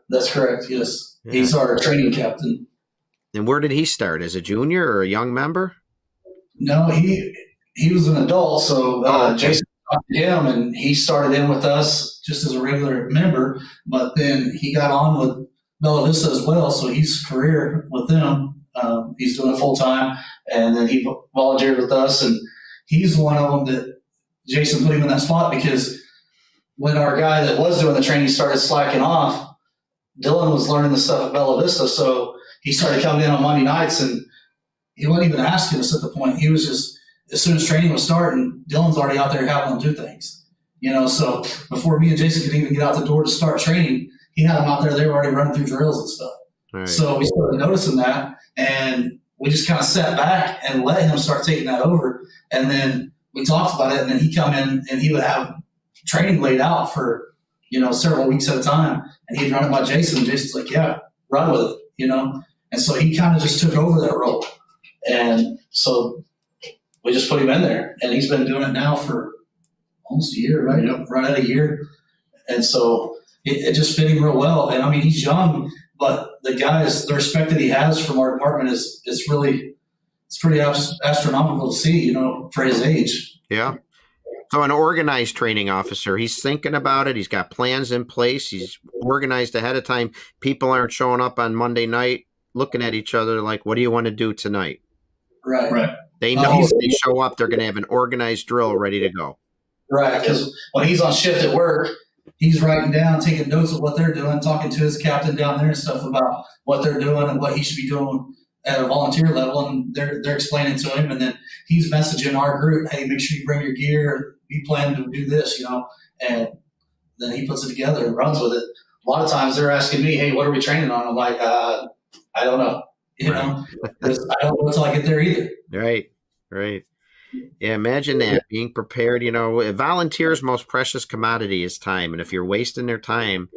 That's correct, yes. Yeah. He's our training captain. And where did he start? As a junior or a young member? No, he was an adult, so okay. Jason talked to him, and he started in with us just as a regular member, but then he got on with Bella Vista as well, so he's career with them. He's doing it full-time, and then he volunteered with us, and he's one of them that Jason put him in that spot because when our guy that was doing the training started slacking off, Dylan was learning the stuff at Bella Vista, so he started coming in on Monday nights, and he wasn't even asking us at the point. He was just, as soon as training was starting, Dylan's already out there having them do things. So before me and Jason could even get out the door to start training, he had them out there. They were already running through drills and stuff. Right. So we started noticing that, and we just kind of sat back and let him start taking that over. And then we talked about it, and then he'd come in and he would have training laid out for several weeks at a time, and he'd run it by Jason, and Jason's like, yeah, run with it, And so he kind of just took over that role. And so we just put him in there, and he's been doing it now for almost a year, right? Yep. Right at a year. And so it just fit him real well. And I mean, he's young, but the respect that he has from our department is pretty astronomical to see, for his age. Yeah. So an organized training officer, he's thinking about it. He's got plans in place. He's organized ahead of time. People aren't showing up on Monday night looking at each other like, what do you want to do tonight? Right. They know if they show up, they're going to have an organized drill ready to go. Right. Because when he's on shift at work, he's writing down, taking notes of what they're doing, talking to his captain down there and stuff about what they're doing and what he should be doing at a volunteer level, and they're explaining to him, and then he's messaging our group, hey, make sure you bring your gear, be planning to do this, and then he puts it together and runs with it. A lot of times they're asking me, hey, what are we training on? I'm like, I don't know, 'cause I don't know until I get there either. Right. Right. Yeah, imagine that, being prepared. A volunteer's most precious commodity is time. And if you're wasting their time,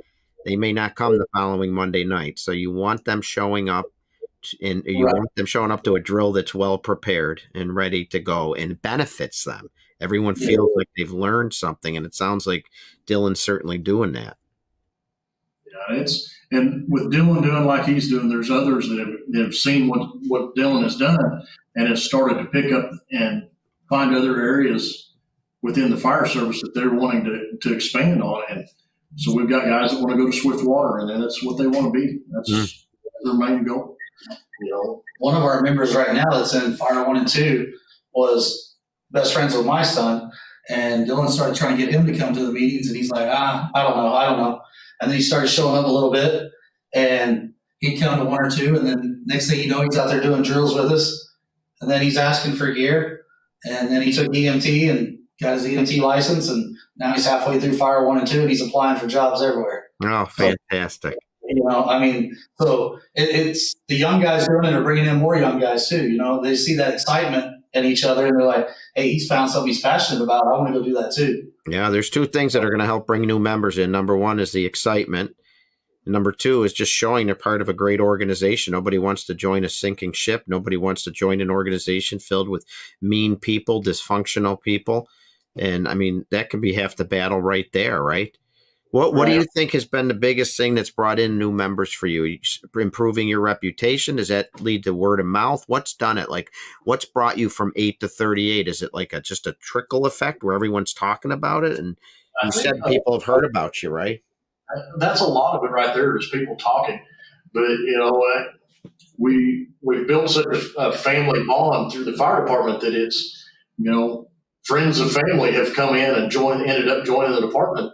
they may not come the following Monday night. So you want them showing up, and you Right. want them showing up to a drill that's well prepared and ready to go and benefits them. Everyone Yeah. feels like they've learned something. And it sounds like Dylan's certainly doing that. Yeah, and with Dylan doing like he's doing, there's others that have seen what Dylan has done and have started to pick up and find other areas within the fire service that they're wanting to expand on. And so we've got guys that want to go to Swiftwater, and then that's what they want to be. That's their main goal. One of our members right now that's in Fire 1 and 2 was best friends with my son, and Dylan started trying to get him to come to the meetings, and he's like, I don't know. And then he started showing up a little bit, and he'd come to 1 or 2, and then next thing you know, he's out there doing drills with us, and then he's asking for gear, and then he took EMT and got his EMT license, and now he's halfway through Fire 1 and 2, and he's applying for jobs everywhere. Oh, fantastic. So it's the young guys doing it are bringing in more young guys too. They see that excitement in each other, and they're like, hey, he's found something he's passionate about. I want to go do that too. Yeah, there's two things that are going to help bring new members in. Number one is the excitement. And number two is just showing they're part of a great organization. Nobody wants to join a sinking ship. Nobody wants to join an organization filled with mean people, dysfunctional people. And I mean, that can be half the battle right there, right? What do you think has been the biggest thing that's brought in new members for you? Improving your reputation? Does that lead to word of mouth? What's done it? Like, what's brought you from 8 to 38? Is it like just a trickle effect where everyone's talking about it? And you said people have heard about you, right? That's a lot of it right there is people talking. But we've built such a family bond through the fire department that it's friends and family have come in and ended up joining the department.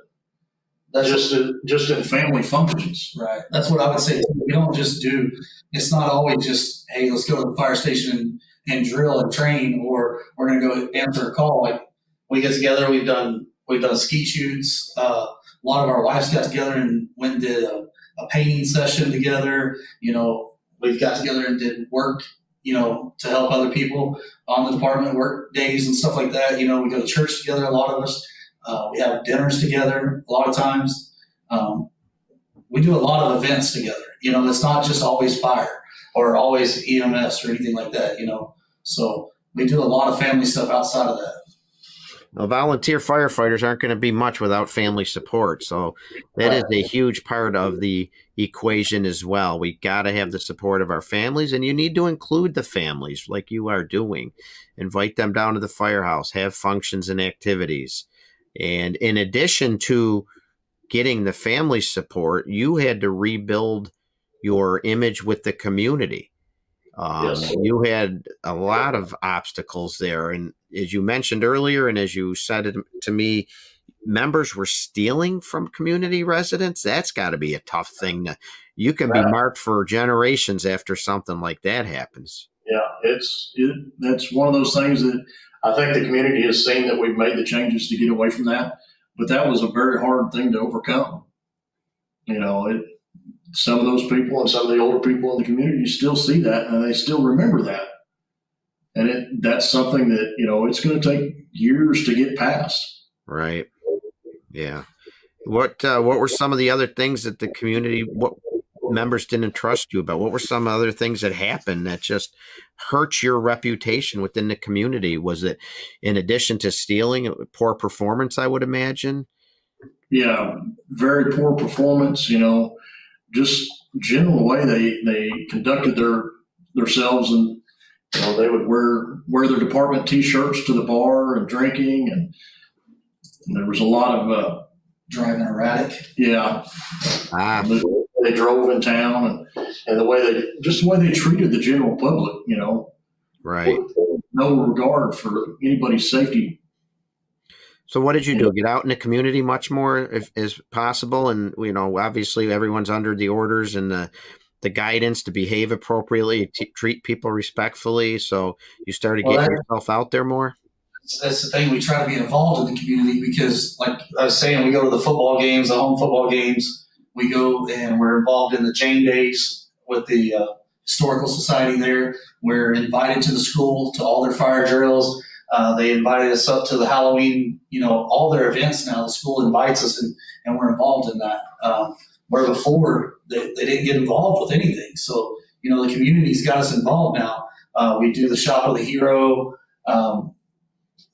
That's just in family functions. Right. That's what I would say. We don't just do, it's not always just, hey, let's go to the fire station and drill and train, or we're going to go answer a call. Like, we get together, we've done skeet shoots. A lot of our wives got together and went and did a painting session together. We've got together and did work, to help other people on the department work days and stuff like that. We go to church together, a lot of us. We have dinners together a lot of times. We do a lot of events together. It's not just always fire or always EMS or anything like that, So we do a lot of family stuff outside of that. Well, volunteer firefighters aren't going to be much without family support. So that is a huge part of the equation as well. We got to have the support of our families, and you need to include the families like you are doing. Invite them down to the firehouse, have functions and activities. And in addition to getting the family support, you had to rebuild your image with the community. Yes. You had a lot of obstacles there. And as you mentioned earlier, and as you said it to me, members were stealing from community residents. That's got to be a tough thing. You can be marked for generations after something like that happens. Yeah, that's one of those things that I think the community has seen that we've made the changes to get away from that, but that was a very hard thing to overcome. Some of those people and some of the older people in the community still see that, and they still remember that. And that's something that, it's going to take years to get past. Right. Yeah. What were some of the other things that the community, what members didn't trust you about? What were some other things that happened that just hurt your reputation within the community? Was it, in addition to stealing, poor performance, I would imagine? Yeah, very poor performance, just general way they conducted themselves, and they would wear their department T-shirts to the bar and drinking, and there was a lot of driving erratic. Yeah, they drove in town, and the way they treated the general public, right, no regard for anybody's safety. So what did you do? Get out in the community much more if as possible? And, obviously everyone's under the orders and the guidance to behave appropriately, treat people respectfully. So you started getting yourself out there more? That's the thing. We try to be involved in the community because, like I was saying, we go to the football games, the home football games. We go and we're involved in the Jane Days with the historical society there. We're invited to the school to all their fire drills. They invited us up to the Halloween, all their events now. The school invites us, and we're involved in that. Where before they didn't get involved with anything. So, the community's got us involved now. We do the Shop of the Hero.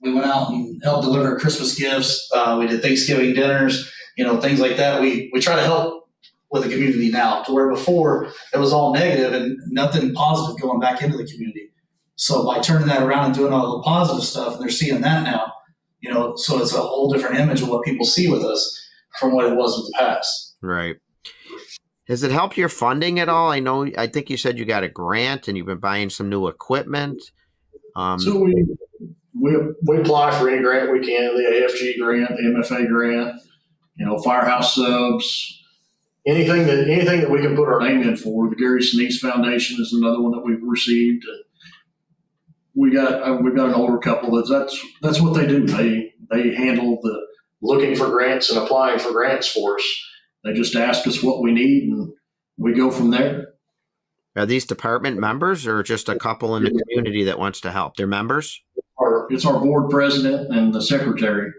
We went out and helped deliver Christmas gifts. We did Thanksgiving dinners, things like that. We try to help with the community now, to where before it was all negative and nothing positive going back into the community. So by turning that around and doing all the positive stuff, and they're seeing that now, so it's a whole different image of what people see with us from what it was in the past. Right. Has it helped your funding at all? I think you said you got a grant and you've been buying some new equipment. So we apply for any grant we can, the AFG grant, the MFA grant, Firehouse subs, anything that we can put our name in for. The Gary Sinise Foundation is another one that we've received. We've got an older couple that's what they do. They handle the looking for grants and applying for grants for us. They just ask us what we need and we go from there. Are these department members or just a couple in the community that wants to help? They're members? It's our board president and the secretary.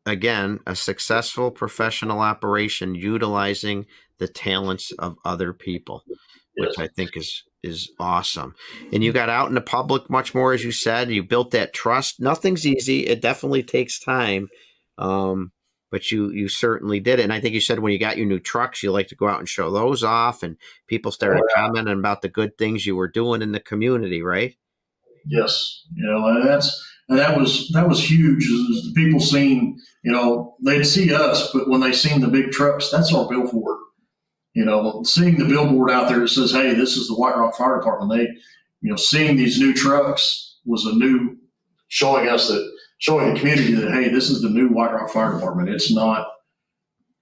Again, a successful professional operation utilizing the talents of other people, which I think is awesome. And you got out in the public much more, as you said. You built that trust. Nothing's easy. It definitely takes time, but you certainly did it. And I think you said when you got your new trucks, you like to go out and show those off, and people started commenting about the good things you were doing in the community, right? Yes, and that was huge. Is the people seeing, they'd see us, but when they seen the big trucks, that's our billboard. Seeing the billboard out there that says, "Hey, this is the White Rock Fire Department." Seeing these new trucks was showing the community that, hey, this is the new White Rock Fire Department. It's not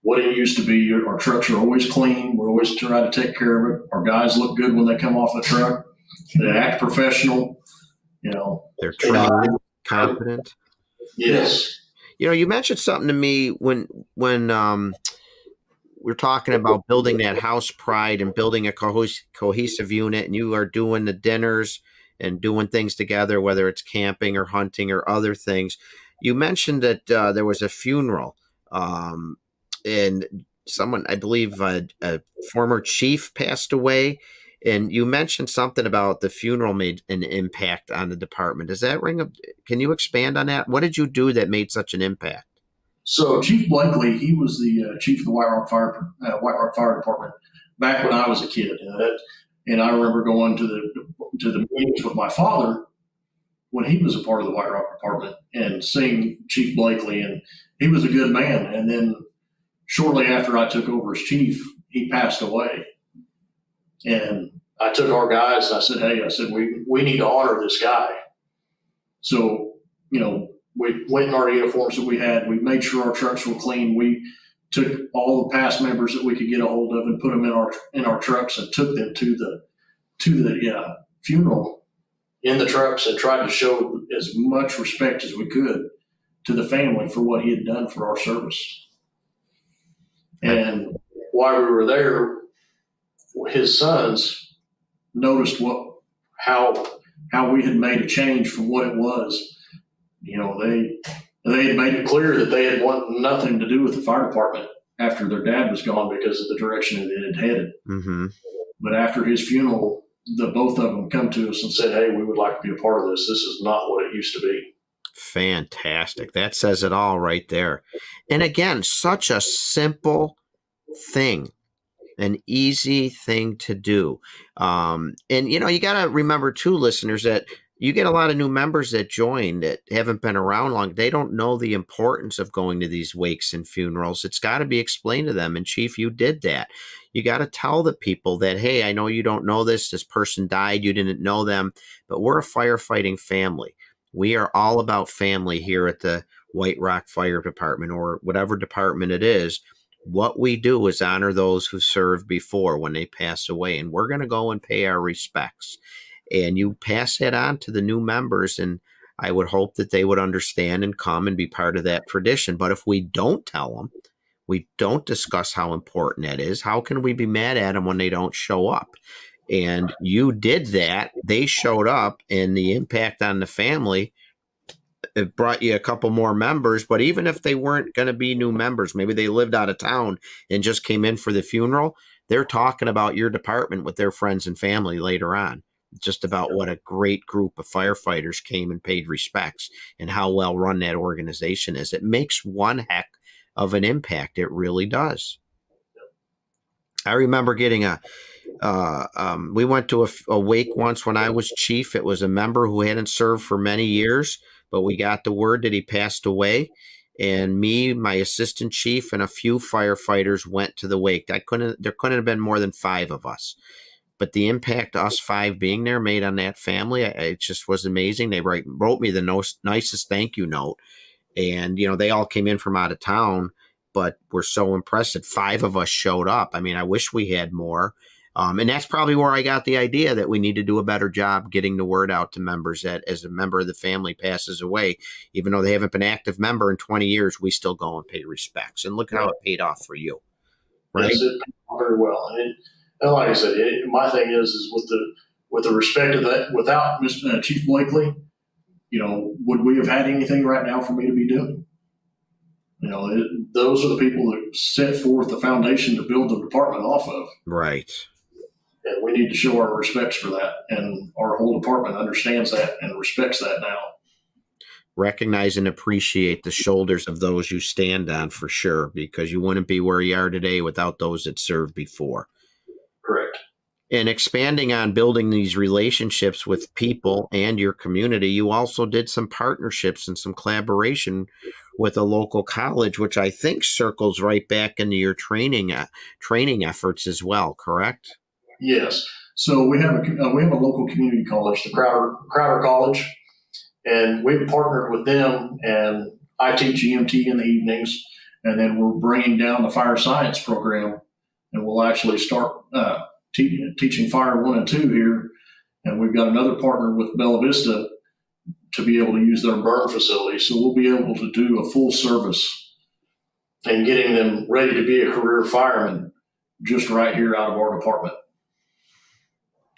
what it used to be. Our trucks are always clean. We're always trying to take care of it. Our guys look good when they come off the truck. They act professional. They're trained, competent. Yes. You mentioned something to me when we're talking about building that house pride and building a cohesive unit, and you are doing the dinners and doing things together, whether it's camping or hunting or other things. You mentioned that there was a funeral, and someone, I believe a former chief passed away. And you mentioned something about the funeral made an impact on the department. Does that ring up? Can you expand on that? What did you do that made such an impact? So Chief Blakely, he was the chief of the White Rock Fire Department back when I was a kid. And I remember going to the meetings with my father when he was a part of the White Rock Department and seeing Chief Blakely, and he was a good man. And then shortly after I took over as chief, he passed away. And I took our guys and I said, we need to honor this guy. So, we went in our uniforms that we had. We made sure our trucks were clean. We took all the past members that we could get a hold of and put them in our trucks and took them to the funeral in the trucks and tried to show as much respect as we could to the family for what he had done for our service. And while we were there, his sons noticed how we had made a change from what it was. They had made it clear that they had wanted nothing to do with the fire department after their dad was gone because of the direction it had headed. Mm-hmm. But after his funeral, both of them come to us and said, "Hey, we would like to be a part of this. This is not what it used to be." Fantastic. That says it all right there. And again, such a simple thing. An easy thing to do. And, you got to remember too, listeners, that you get a lot of new members that join that haven't been around long. They don't know the importance of going to these wakes and funerals. It's got to be explained to them. And Chief, you did that. You got to tell the people that, hey, I know you don't know this. This person died. You didn't know them, but we're a firefighting family. We are all about family here at the White Rock Fire Department or whatever department it is. What we do is honor those who served before when they pass away, and we're going to go and pay our respects. And you pass that on to the new members, and I would hope that they would understand and come and be part of that tradition. But if we don't tell them, we don't discuss how important that is, how can we be mad at them when they don't show up? And you did that. They showed up, and the impact on the family, it brought you a couple more members. But even if they weren't going to be new members, maybe they lived out of town and just came in for the funeral, they're talking about your department with their friends and family later on, just about what a great group of firefighters came and paid respects and how well run that organization is. It makes one heck of an impact. It really does. I remember getting we went to a wake once when I was chief. It was a member who hadn't served for many years, but we got the word that he passed away. And me, my assistant chief, and a few firefighters went to the wake. There couldn't have been more than 5 of us. But the impact us 5 being there made on that family, it just was amazing. They wrote me the nicest thank you note. And, they all came in from out of town, but we're so impressed that 5 of us showed up. I mean, I wish we had more. And that's probably where I got the idea that we need to do a better job getting the word out to members that as a member of the family passes away, even though they haven't been an active member in 20 years, we still go and pay respects. And look at how it paid off for you. Right? Yes, it paid off very well. And like I said, my thing is with the respect of that, without Mr. Chief Blakely, would we have had anything right now for me to be doing? Those are the people that set forth the foundation to build the department off of. Right. And we need to show our respects for that. And our whole department understands that and respects that now. Recognize and appreciate the shoulders of those you stand on, for sure, because you wouldn't be where you are today without those that served before. Correct. And expanding on building these relationships with people and your community, you also did some partnerships and some collaboration with a local college, which I think circles right back into your training efforts as well, correct? Yes. So we have a local community college, the Crowder College, and we've partnered with them. And I teach EMT in the evenings, and then we're bringing down the fire science program, and we'll actually start teaching Fire 1 and 2 here. And we've got another partner with Bella Vista to be able to use their burn facility. So we'll be able to do a full service and getting them ready to be a career fireman just right here out of our department.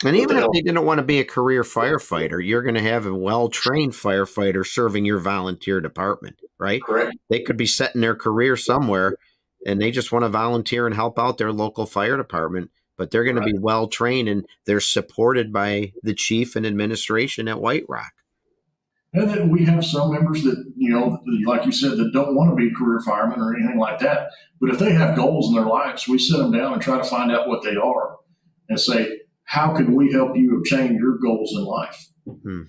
And even if they didn't want to be a career firefighter, you're going to have a well-trained firefighter serving your volunteer department, right? Correct. They could be setting their career somewhere and they just want to volunteer and help out their local fire department, but they're going to be well-trained and they're supported by the chief and administration at White Rock. And then we have some members that, like you said, that don't want to be career firemen or anything like that. But if they have goals in their lives, we sit them down and try to find out what they are and say, how can we help you obtain your goals in life? Mm-hmm.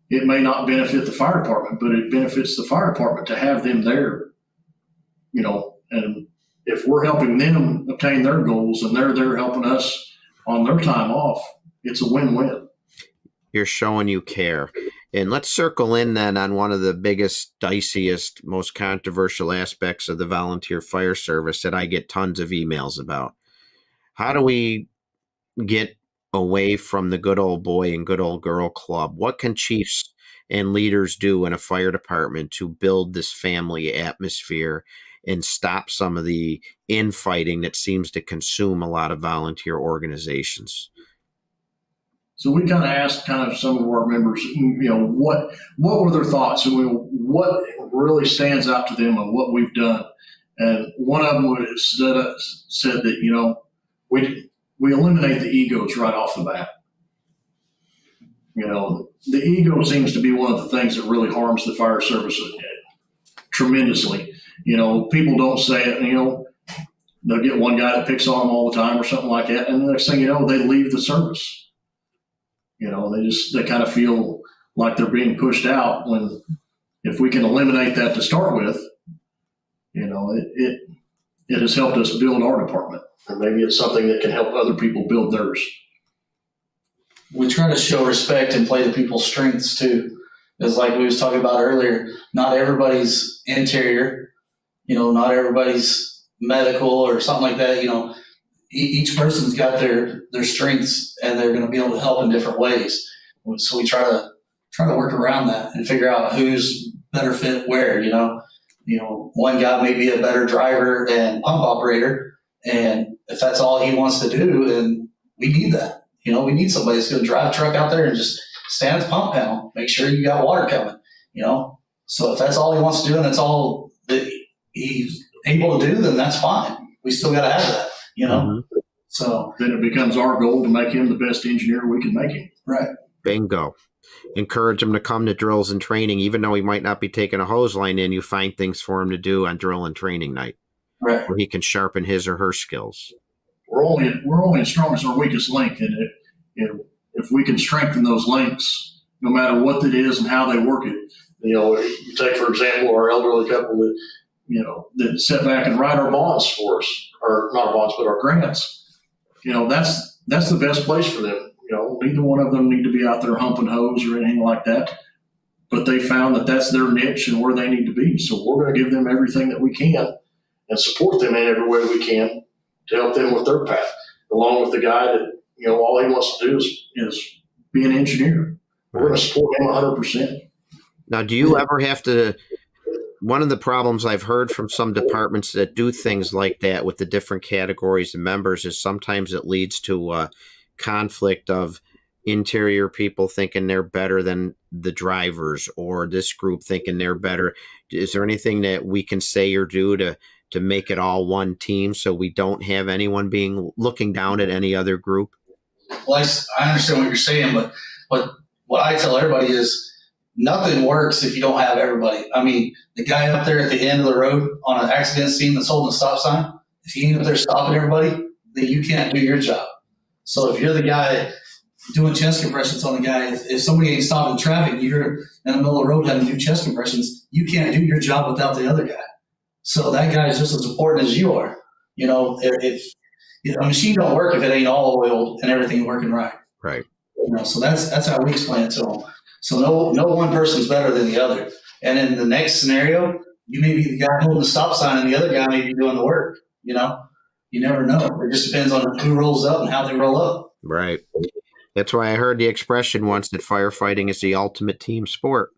It may not benefit the fire department, but it benefits the fire department to have them there, and if we're helping them obtain their goals and they're there helping us on their time off, it's a win-win. You're showing you care. And let's circle in then on one of the biggest, diciest, most controversial aspects of the volunteer fire service that I get tons of emails about. How do we get away from the good old boy and good old girl club? What can chiefs and leaders do in a fire department to build this family atmosphere and stop some of the infighting that seems to consume a lot of volunteer organizations? So we kind of asked some of our members, what were their thoughts and what really stands out to them and what we've done. And one of them said that, we eliminate the egos right off the bat. The ego seems to be one of the things that really harms the fire service tremendously. People don't say it, they'll get one guy that picks on them all the time or something like that. And the next thing you know, they leave the service. They kind of feel like they're being pushed out when, if we can eliminate that to start with, it has helped us build our department. And maybe it's something that can help other people build theirs. We try to show respect and play to people's strengths too. It's like we was talking about earlier, not everybody's interior, not everybody's medical or something like that. Each person's got their strengths and they're going to be able to help in different ways. So we try to work around that and figure out who's better fit where, one guy may be a better driver and pump operator. And if that's all he wants to do, then we need that. We need somebody that's going to drive a truck out there and just stand at the pump panel, make sure you got water coming, So if that's all he wants to do and that's all that he's able to do, then that's fine. We still got to have that, Mm-hmm. So then it becomes our goal to make him the best engineer we can make him. Right. Bingo. Encourage him to come to drills and training, even though he might not be taking a hose line in. You find things for him to do on drill and training night, Right. where he can sharpen his or her skills. We're only as strong as our weakest link, and if we can strengthen those links, no matter what it is and how they work it. You take for example our elderly couple that sit back and write our bonds for us, or not our bonds, but our grants. That's the best place for them. Neither one of them need to be out there humping hose or anything like that. But they found that that's their niche and where they need to be. So we're going to give them everything that we can and support them in every way we can to help them with their path, along with the guy that, all he wants to do is be an engineer. We're going to support him 100%. Now, do you ever have to, one of the problems I've heard from some departments that do things like that with the different categories of members is sometimes it leads to conflict of interior people thinking they're better than the drivers, or this group thinking they're better. Is there anything that we can say or do to make it all one team so we don't have anyone looking down at any other group? Well, I understand what you're saying, but what I tell everybody is nothing works if you don't have everybody. I mean, the guy up there at the end of the road on an accident scene that's holding a stop sign, if he ain't up there stopping everybody, then you can't do your job. So if you're the guy doing chest compressions on the guy, if somebody ain't stopping traffic, you're in the middle of the road having to do chest compressions, you can't do your job without the other guy. So that guy is just as important as you are. If a machine don't work if it ain't all oiled and everything working right. Right. So that's how we explain it to them. So no one person's better than the other. And in the next scenario, you may be the guy holding the stop sign and the other guy may be doing the work. You never know. It just depends on who rolls up and how they roll up. Right. That's why I heard the expression once that firefighting is the ultimate team sport.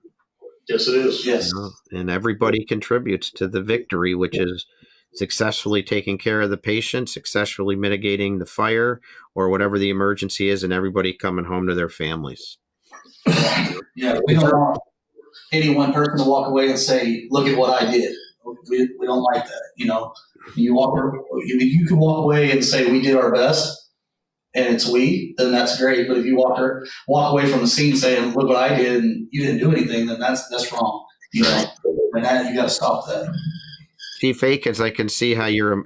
Yes, it is. Yes. And everybody contributes to the victory, which is successfully taking care of the patient, successfully mitigating the fire or whatever the emergency is, and everybody coming home to their families. Yeah, we don't want any one person to walk away and say, look at what I did. We don't like that. You can walk away and say we did our best and it's we, then that's great. But if you walk away from the scene saying, look what I did and you didn't do anything, then that's wrong. And that you got to stop that. Chief Akins, I can see how you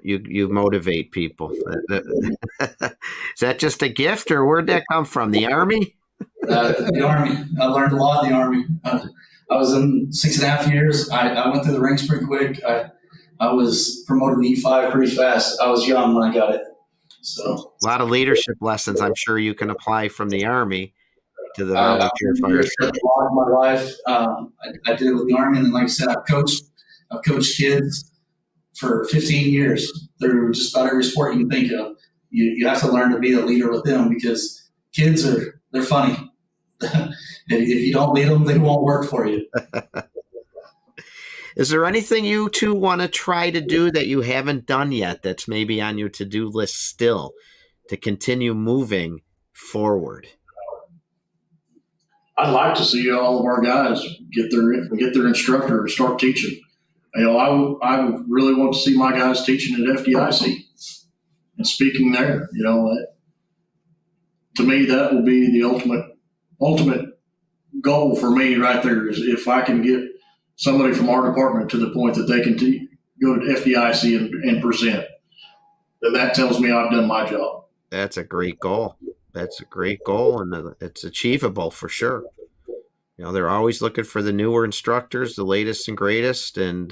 motivate people. Is that just a gift, or where'd that come from? The Army? The Army. I learned a lot in the Army. I was in 6.5 years. I went through the ranks pretty quick. I was promoted to E5 pretty fast. I was young when I got it. So a lot of leadership lessons I'm sure you can apply from the Army to the volunteer fire. A lot of my life. I did it with the Army, and then, like I said, I've coached kids for 15 years through just about every sport you can think of. You have to learn to be a leader with them because kids they're funny. If you don't lead them, they won't work for you. Is there anything you two want to try to do that you haven't done yet that's maybe on your to-do list still to continue moving forward? I'd like to see all of our guys get their instructor and start teaching. I really want to see my guys teaching at FDIC and speaking there. To me, that will be the ultimate goal for me right there, is if I can get somebody from our department to the point that they can go to FDIC and present, then that tells me I've done my job. That's a great goal. And it's achievable for sure. They're always looking for the newer instructors, the latest and greatest, and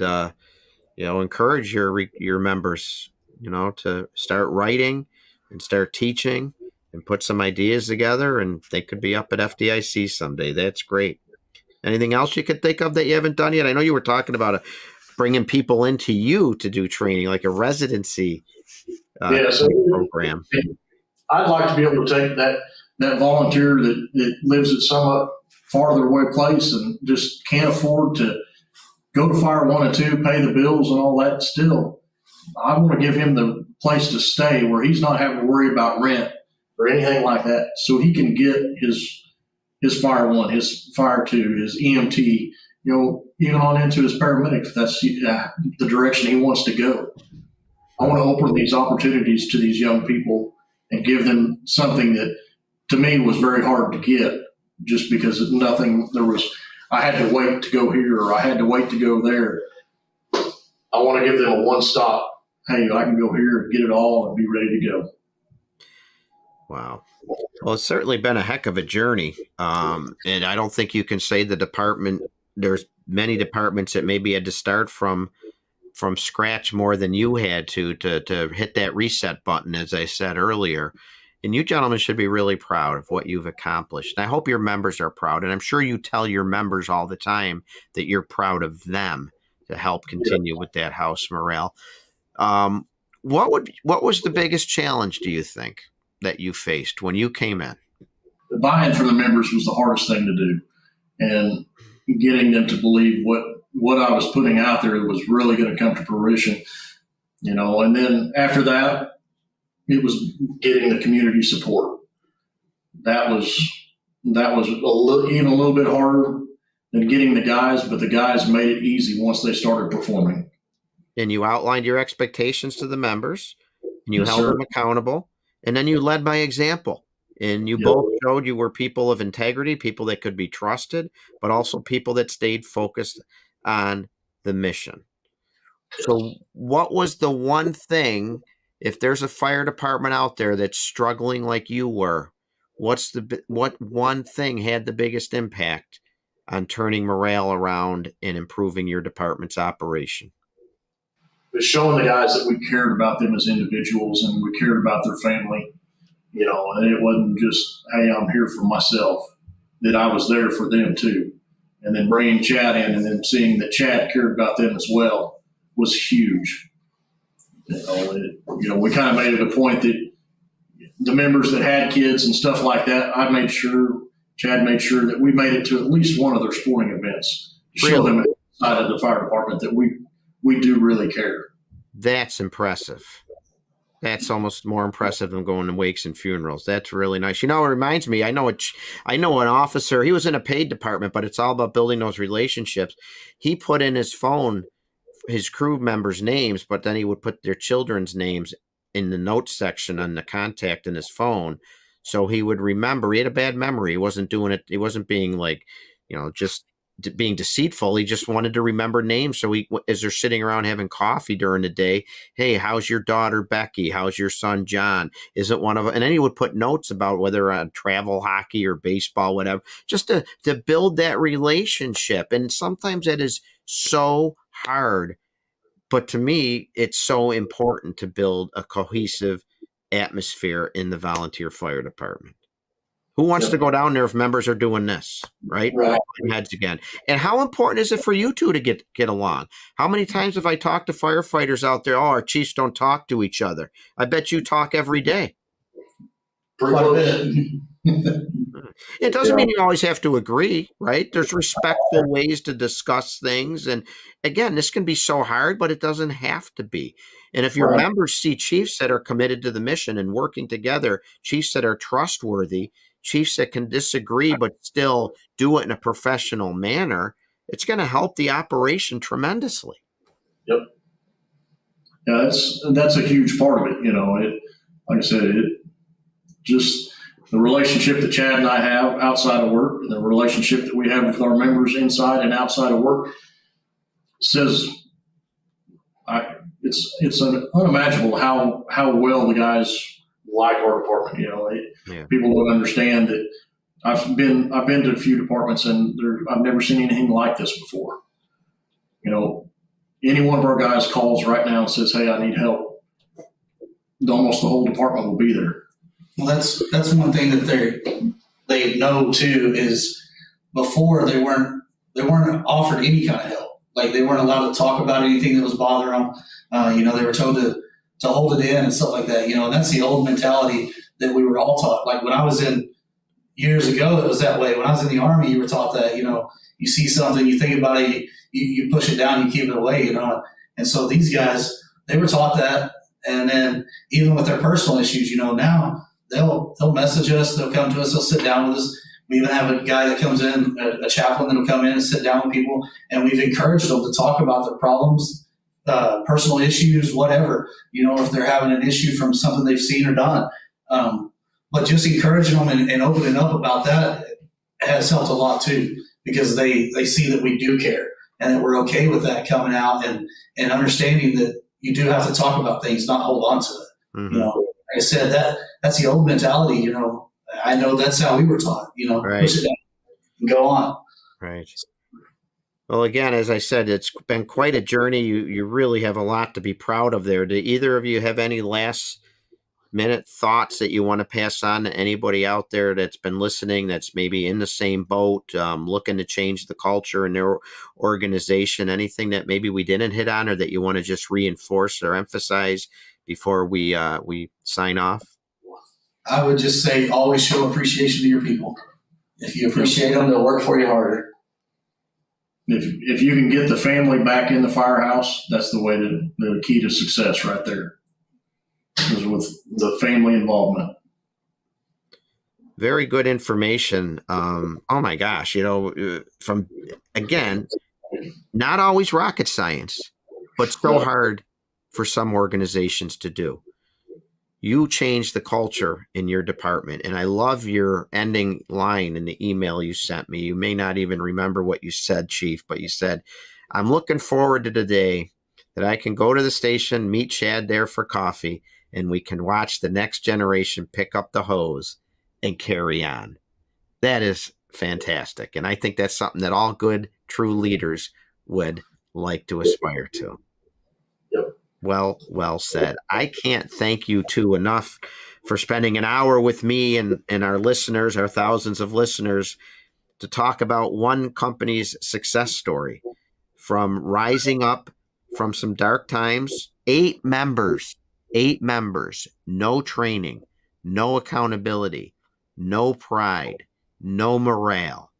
encourage your members, to start writing and start teaching and put some ideas together, and they could be up at FDIC someday. That's great. Anything else you could think of that you haven't done yet? I know you were talking about bringing people into you to do training, like a residency program. I'd like to be able to take that volunteer that lives at some farther away place and just can't afford to go to Fire 1 and 2, pay the bills and all that still. I want to give him the place to stay where he's not having to worry about rent or anything like that, so he can get his fire one, his fire two, his EMT, even on into his paramedic, if that's the direction he wants to go. I want to open these opportunities to these young people and give them something that to me was very hard to get, just because I had to wait to go here, or I had to wait to go there. I want to give them a one-stop, hey, I can go here and get it all and be ready to go. Wow. Well, it's certainly been a heck of a journey. And I don't think you can say the department, there's many departments that maybe had to start from scratch more than you had to hit that reset button, as I said earlier. And you gentlemen should be really proud of what you've accomplished. And I hope your members are proud. And I'm sure you tell your members all the time that you're proud of them to help continue with that house morale. What was the biggest challenge, do you think, that you faced when you came in? The buy-in from the members was the hardest thing to do. And getting them to believe what I was putting out there was really going to come to fruition, and then after that, it was getting the community support. That was even a little bit harder than getting the guys, but the guys made it easy once they started performing. And you outlined your expectations to the members, and you Yes, held sir. them accountable, and then you led by example. And you Yep. both showed you were people of integrity, people that could be trusted, but also people that stayed focused on the mission. So what was the one thing, if there's a fire department out there that's struggling like you were, what one thing had the biggest impact on turning morale around and improving your department's operation? But showing the guys that we cared about them as individuals and we cared about their family, and it wasn't just, hey, I'm here for myself, that I was there for them too. And then bringing Chad in and then seeing that Chad cared about them as well was huge. We kind of made it a point that the members that had kids and stuff like that, Chad made sure that we made it to at least one of their sporting events to show them outside of the fire department that we do really care. That's impressive. That's almost more impressive than going to wakes and funerals. That's really nice. It reminds me, I know an officer, he was in a paid department, but it's all about building those relationships. He put in his phone his crew members' names, but then he would put their children's names in the notes section on the contact in his phone. So he would remember. He had a bad memory. He wasn't doing it. He wasn't being just being deceitful. He just wanted to remember names. So as they're sitting around having coffee during the day, hey, how's your daughter Becky? How's your son John? Isn't one of them? And then he would put notes about whether on travel hockey or baseball, whatever, just to build that relationship. And sometimes that is so hard. But to me, it's so important to build a cohesive atmosphere in the volunteer fire department. Who wants to go down there if members are doing this, right? Right. Heads again. And how important is it for you two to get along? How many times have I talked to firefighters out there? Oh, our chiefs don't talk to each other. I bet you talk every day. Quite a bit. It doesn't mean you always have to agree, right? There's respectful ways to discuss things. And again, this can be so hard, but it doesn't have to be. And if your members see chiefs that are committed to the mission and working together, chiefs that are trustworthy, chiefs that can disagree but still do it in a professional manner, it's going to help the operation tremendously. Yep. Yeah, that's a huge part of it. Like I said, just the relationship that Chad and I have outside of work, and the relationship that we have with our members inside and outside of work says it's unimaginable how well the guys like our department. People don't understand that I've been to a few departments and I've never seen anything like this before. Any one of our guys calls right now and says, "Hey, I need help." Almost the whole department will be there. Well, that's one thing that they know too is before they weren't offered any kind of help. Like they weren't allowed to talk about anything that was bothering them. They were told to hold it in and stuff like that. And that's the old mentality that we were all taught. Like when I was in years ago, it was that way. When I was in the Army, you were taught that, you see something, you think about it, you push it down, you keep it away, And so these guys, they were taught that. And then even with their personal issues, now they'll message us, they'll come to us, they'll sit down with us. We even have a guy that comes in, a chaplain that'll come in and sit down with people, and we've encouraged them to talk about their problems, personal issues, whatever, if they're having an issue from something they've seen or done. But just encouraging them and opening up about that has helped a lot too, because they see that we do care and that we're okay with that coming out, and understanding that you do have to talk about things, not hold on to it. Mm-hmm. Like I said, that's the old mentality, I know that's how we were taught, Right. Push it down and go on. Right. Well, again, as I said, it's been quite a journey. You really have a lot to be proud of there. Do either of you have any last minute thoughts that you want to pass on to anybody out there that's been listening, that's maybe in the same boat, looking to change the culture in their organization? Anything that maybe we didn't hit on, or that you want to just reinforce or emphasize before we sign off? I would just say always show appreciation to your people. If you appreciate them, they'll work for you harder. If you can get the family back in the firehouse, that's the key to success right there, is with the family involvement. Very good information. Oh my gosh, from, again, not always rocket science, but so hard for some organizations to do. You changed the culture in your department. And I love your ending line in the email you sent me. You may not even remember what you said, Chief, but you said, "I'm looking forward to the day that I can go to the station, meet Chad there for coffee, and we can watch the next generation pick up the hose and carry on." That is fantastic. And I think that's something that all good, true leaders would like to aspire to. Well said. I can't thank you two enough for spending an hour with me and our listeners, our thousands of listeners, to talk about one company's success story, from rising up from some dark times. 8 members, no training, no accountability, no pride, no morale,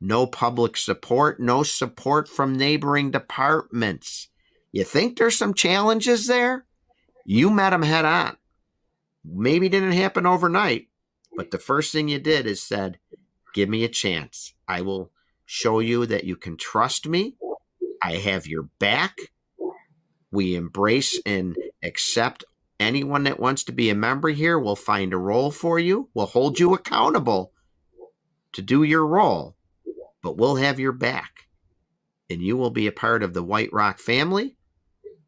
no public support, no support from neighboring departments. You think there's some challenges there? You met them head on. Maybe didn't happen overnight, but the first thing you did is said, "Give me a chance. I will show you that you can trust me. I have your back. We embrace and accept anyone that wants to be a member here. We'll find a role for you. We'll hold you accountable to do your role, but we'll have your back. And you will be a part of the White Rock family,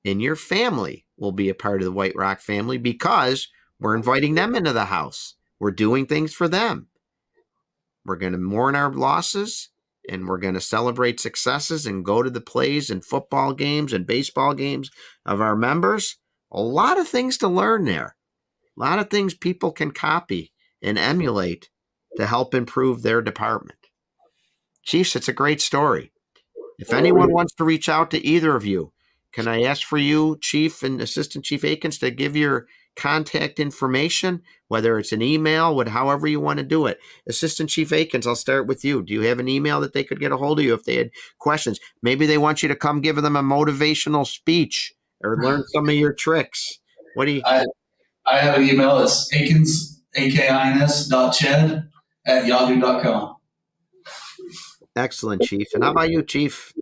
and your family will be a part of the White Rock family, because we're inviting them into the house. We're doing things for them. We're going to mourn our losses, and we're going to celebrate successes and go to the plays and football games and baseball games of our members." A lot of things to learn there. A lot of things people can copy and emulate to help improve their department. Chiefs, it's a great story. If anyone wants to reach out to either of you, can I ask for you, Chief and Assistant Chief Akins, to give your contact information, whether it's an email, however you want to do it? Assistant Chief Akins, I'll start with you. Do you have an email that they could get a hold of you if they had questions? Maybe they want you to come give them a motivational speech or learn some of your tricks. What do you? I have an email. It's Akins, akins.chad@yahoo.com. Excellent, Chief. And how about you, Chief?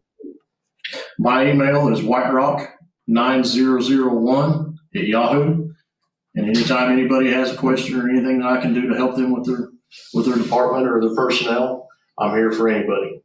My email is whiterock9001@yahoo. And anytime anybody has a question or anything that I can do to help them with their department or their personnel, I'm here for anybody.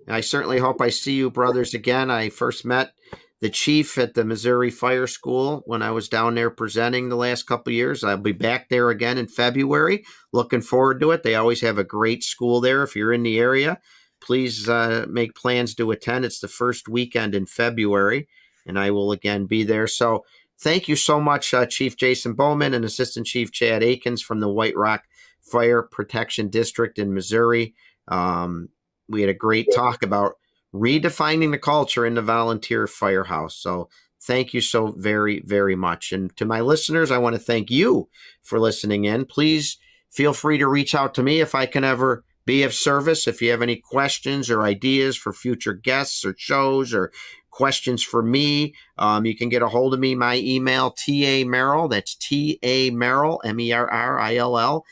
I certainly hope I see you brothers again. I first met the chief at the Missouri Fire School when I was down there presenting the last couple of years. I'll be back there again in February. Looking forward to it. They always have a great school there. If you're in the area, please make plans to attend. It's the first weekend in February, and I will again be there. So thank you so much, Chief Jason Bowman and Assistant Chief Chad Akins from the White Rock Fire Protection District in Missouri. We had a great talk about redefining the culture in the volunteer firehouse. So thank you so very, very much. And to my listeners, I want to thank you for listening in. Please feel free to reach out to me if I can ever be of service. If you have any questions or ideas for future guests or shows, or questions for me, you can get a hold of me. My email, Merrill, that's Merrill, Merrill,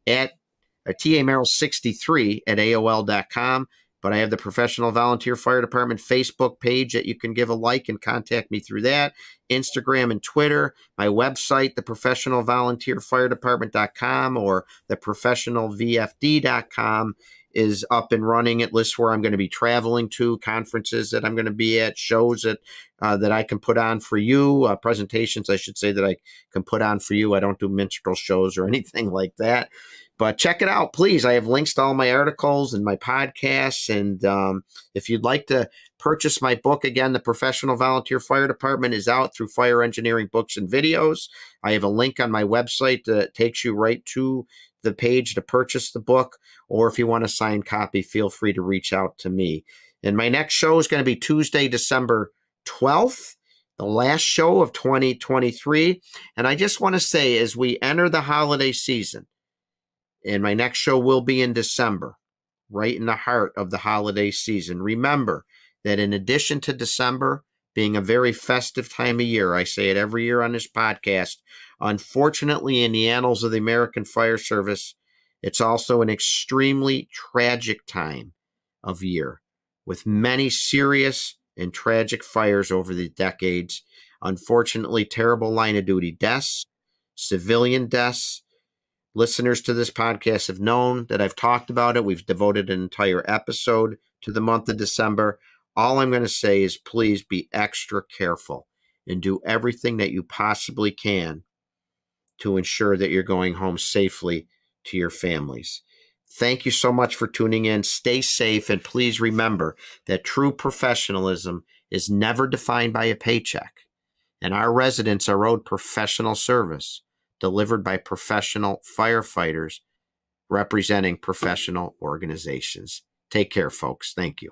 at Merrill63 at AOL.com. But I have the Professional Volunteer Fire Department Facebook page that you can give a like and contact me through that. Instagram and Twitter. My website, theprofessionalvolunteerfiredepartment.com or theprofessionalvfd.com is up and running. It lists where I'm going to be traveling to, conferences that I'm going to be at, shows that I can put on for you, presentations, I should say, that I can put on for you. I don't do minstrel shows or anything like that. But check it out, please. I have links to all my articles and my podcasts. And if you'd like to purchase my book, again, The Professional Volunteer Fire Department is out through Fire Engineering Books and Videos. I have a link on my website that takes you right to the page to purchase the book. Or if you want a signed copy, feel free to reach out to me. And my next show is going to be Tuesday, December 12th, the last show of 2023. And I just want to say, as we enter the holiday season, and my next show will be in December, right in the heart of the holiday season. Remember that in addition to December being a very festive time of year, I say it every year on this podcast, unfortunately, in the annals of the American Fire Service, it's also an extremely tragic time of year with many serious and tragic fires over the decades. Unfortunately, terrible line of duty deaths, civilian deaths. Listeners to this podcast have known that I've talked about it. We've devoted an entire episode to the month of December. All I'm going to say is please be extra careful and do everything that you possibly can to ensure that you're going home safely to your families. Thank you so much for tuning in. Stay safe, and please remember that true professionalism is never defined by a paycheck, and our residents are owed professional service delivered by professional firefighters representing professional organizations. Take care, folks. Thank you.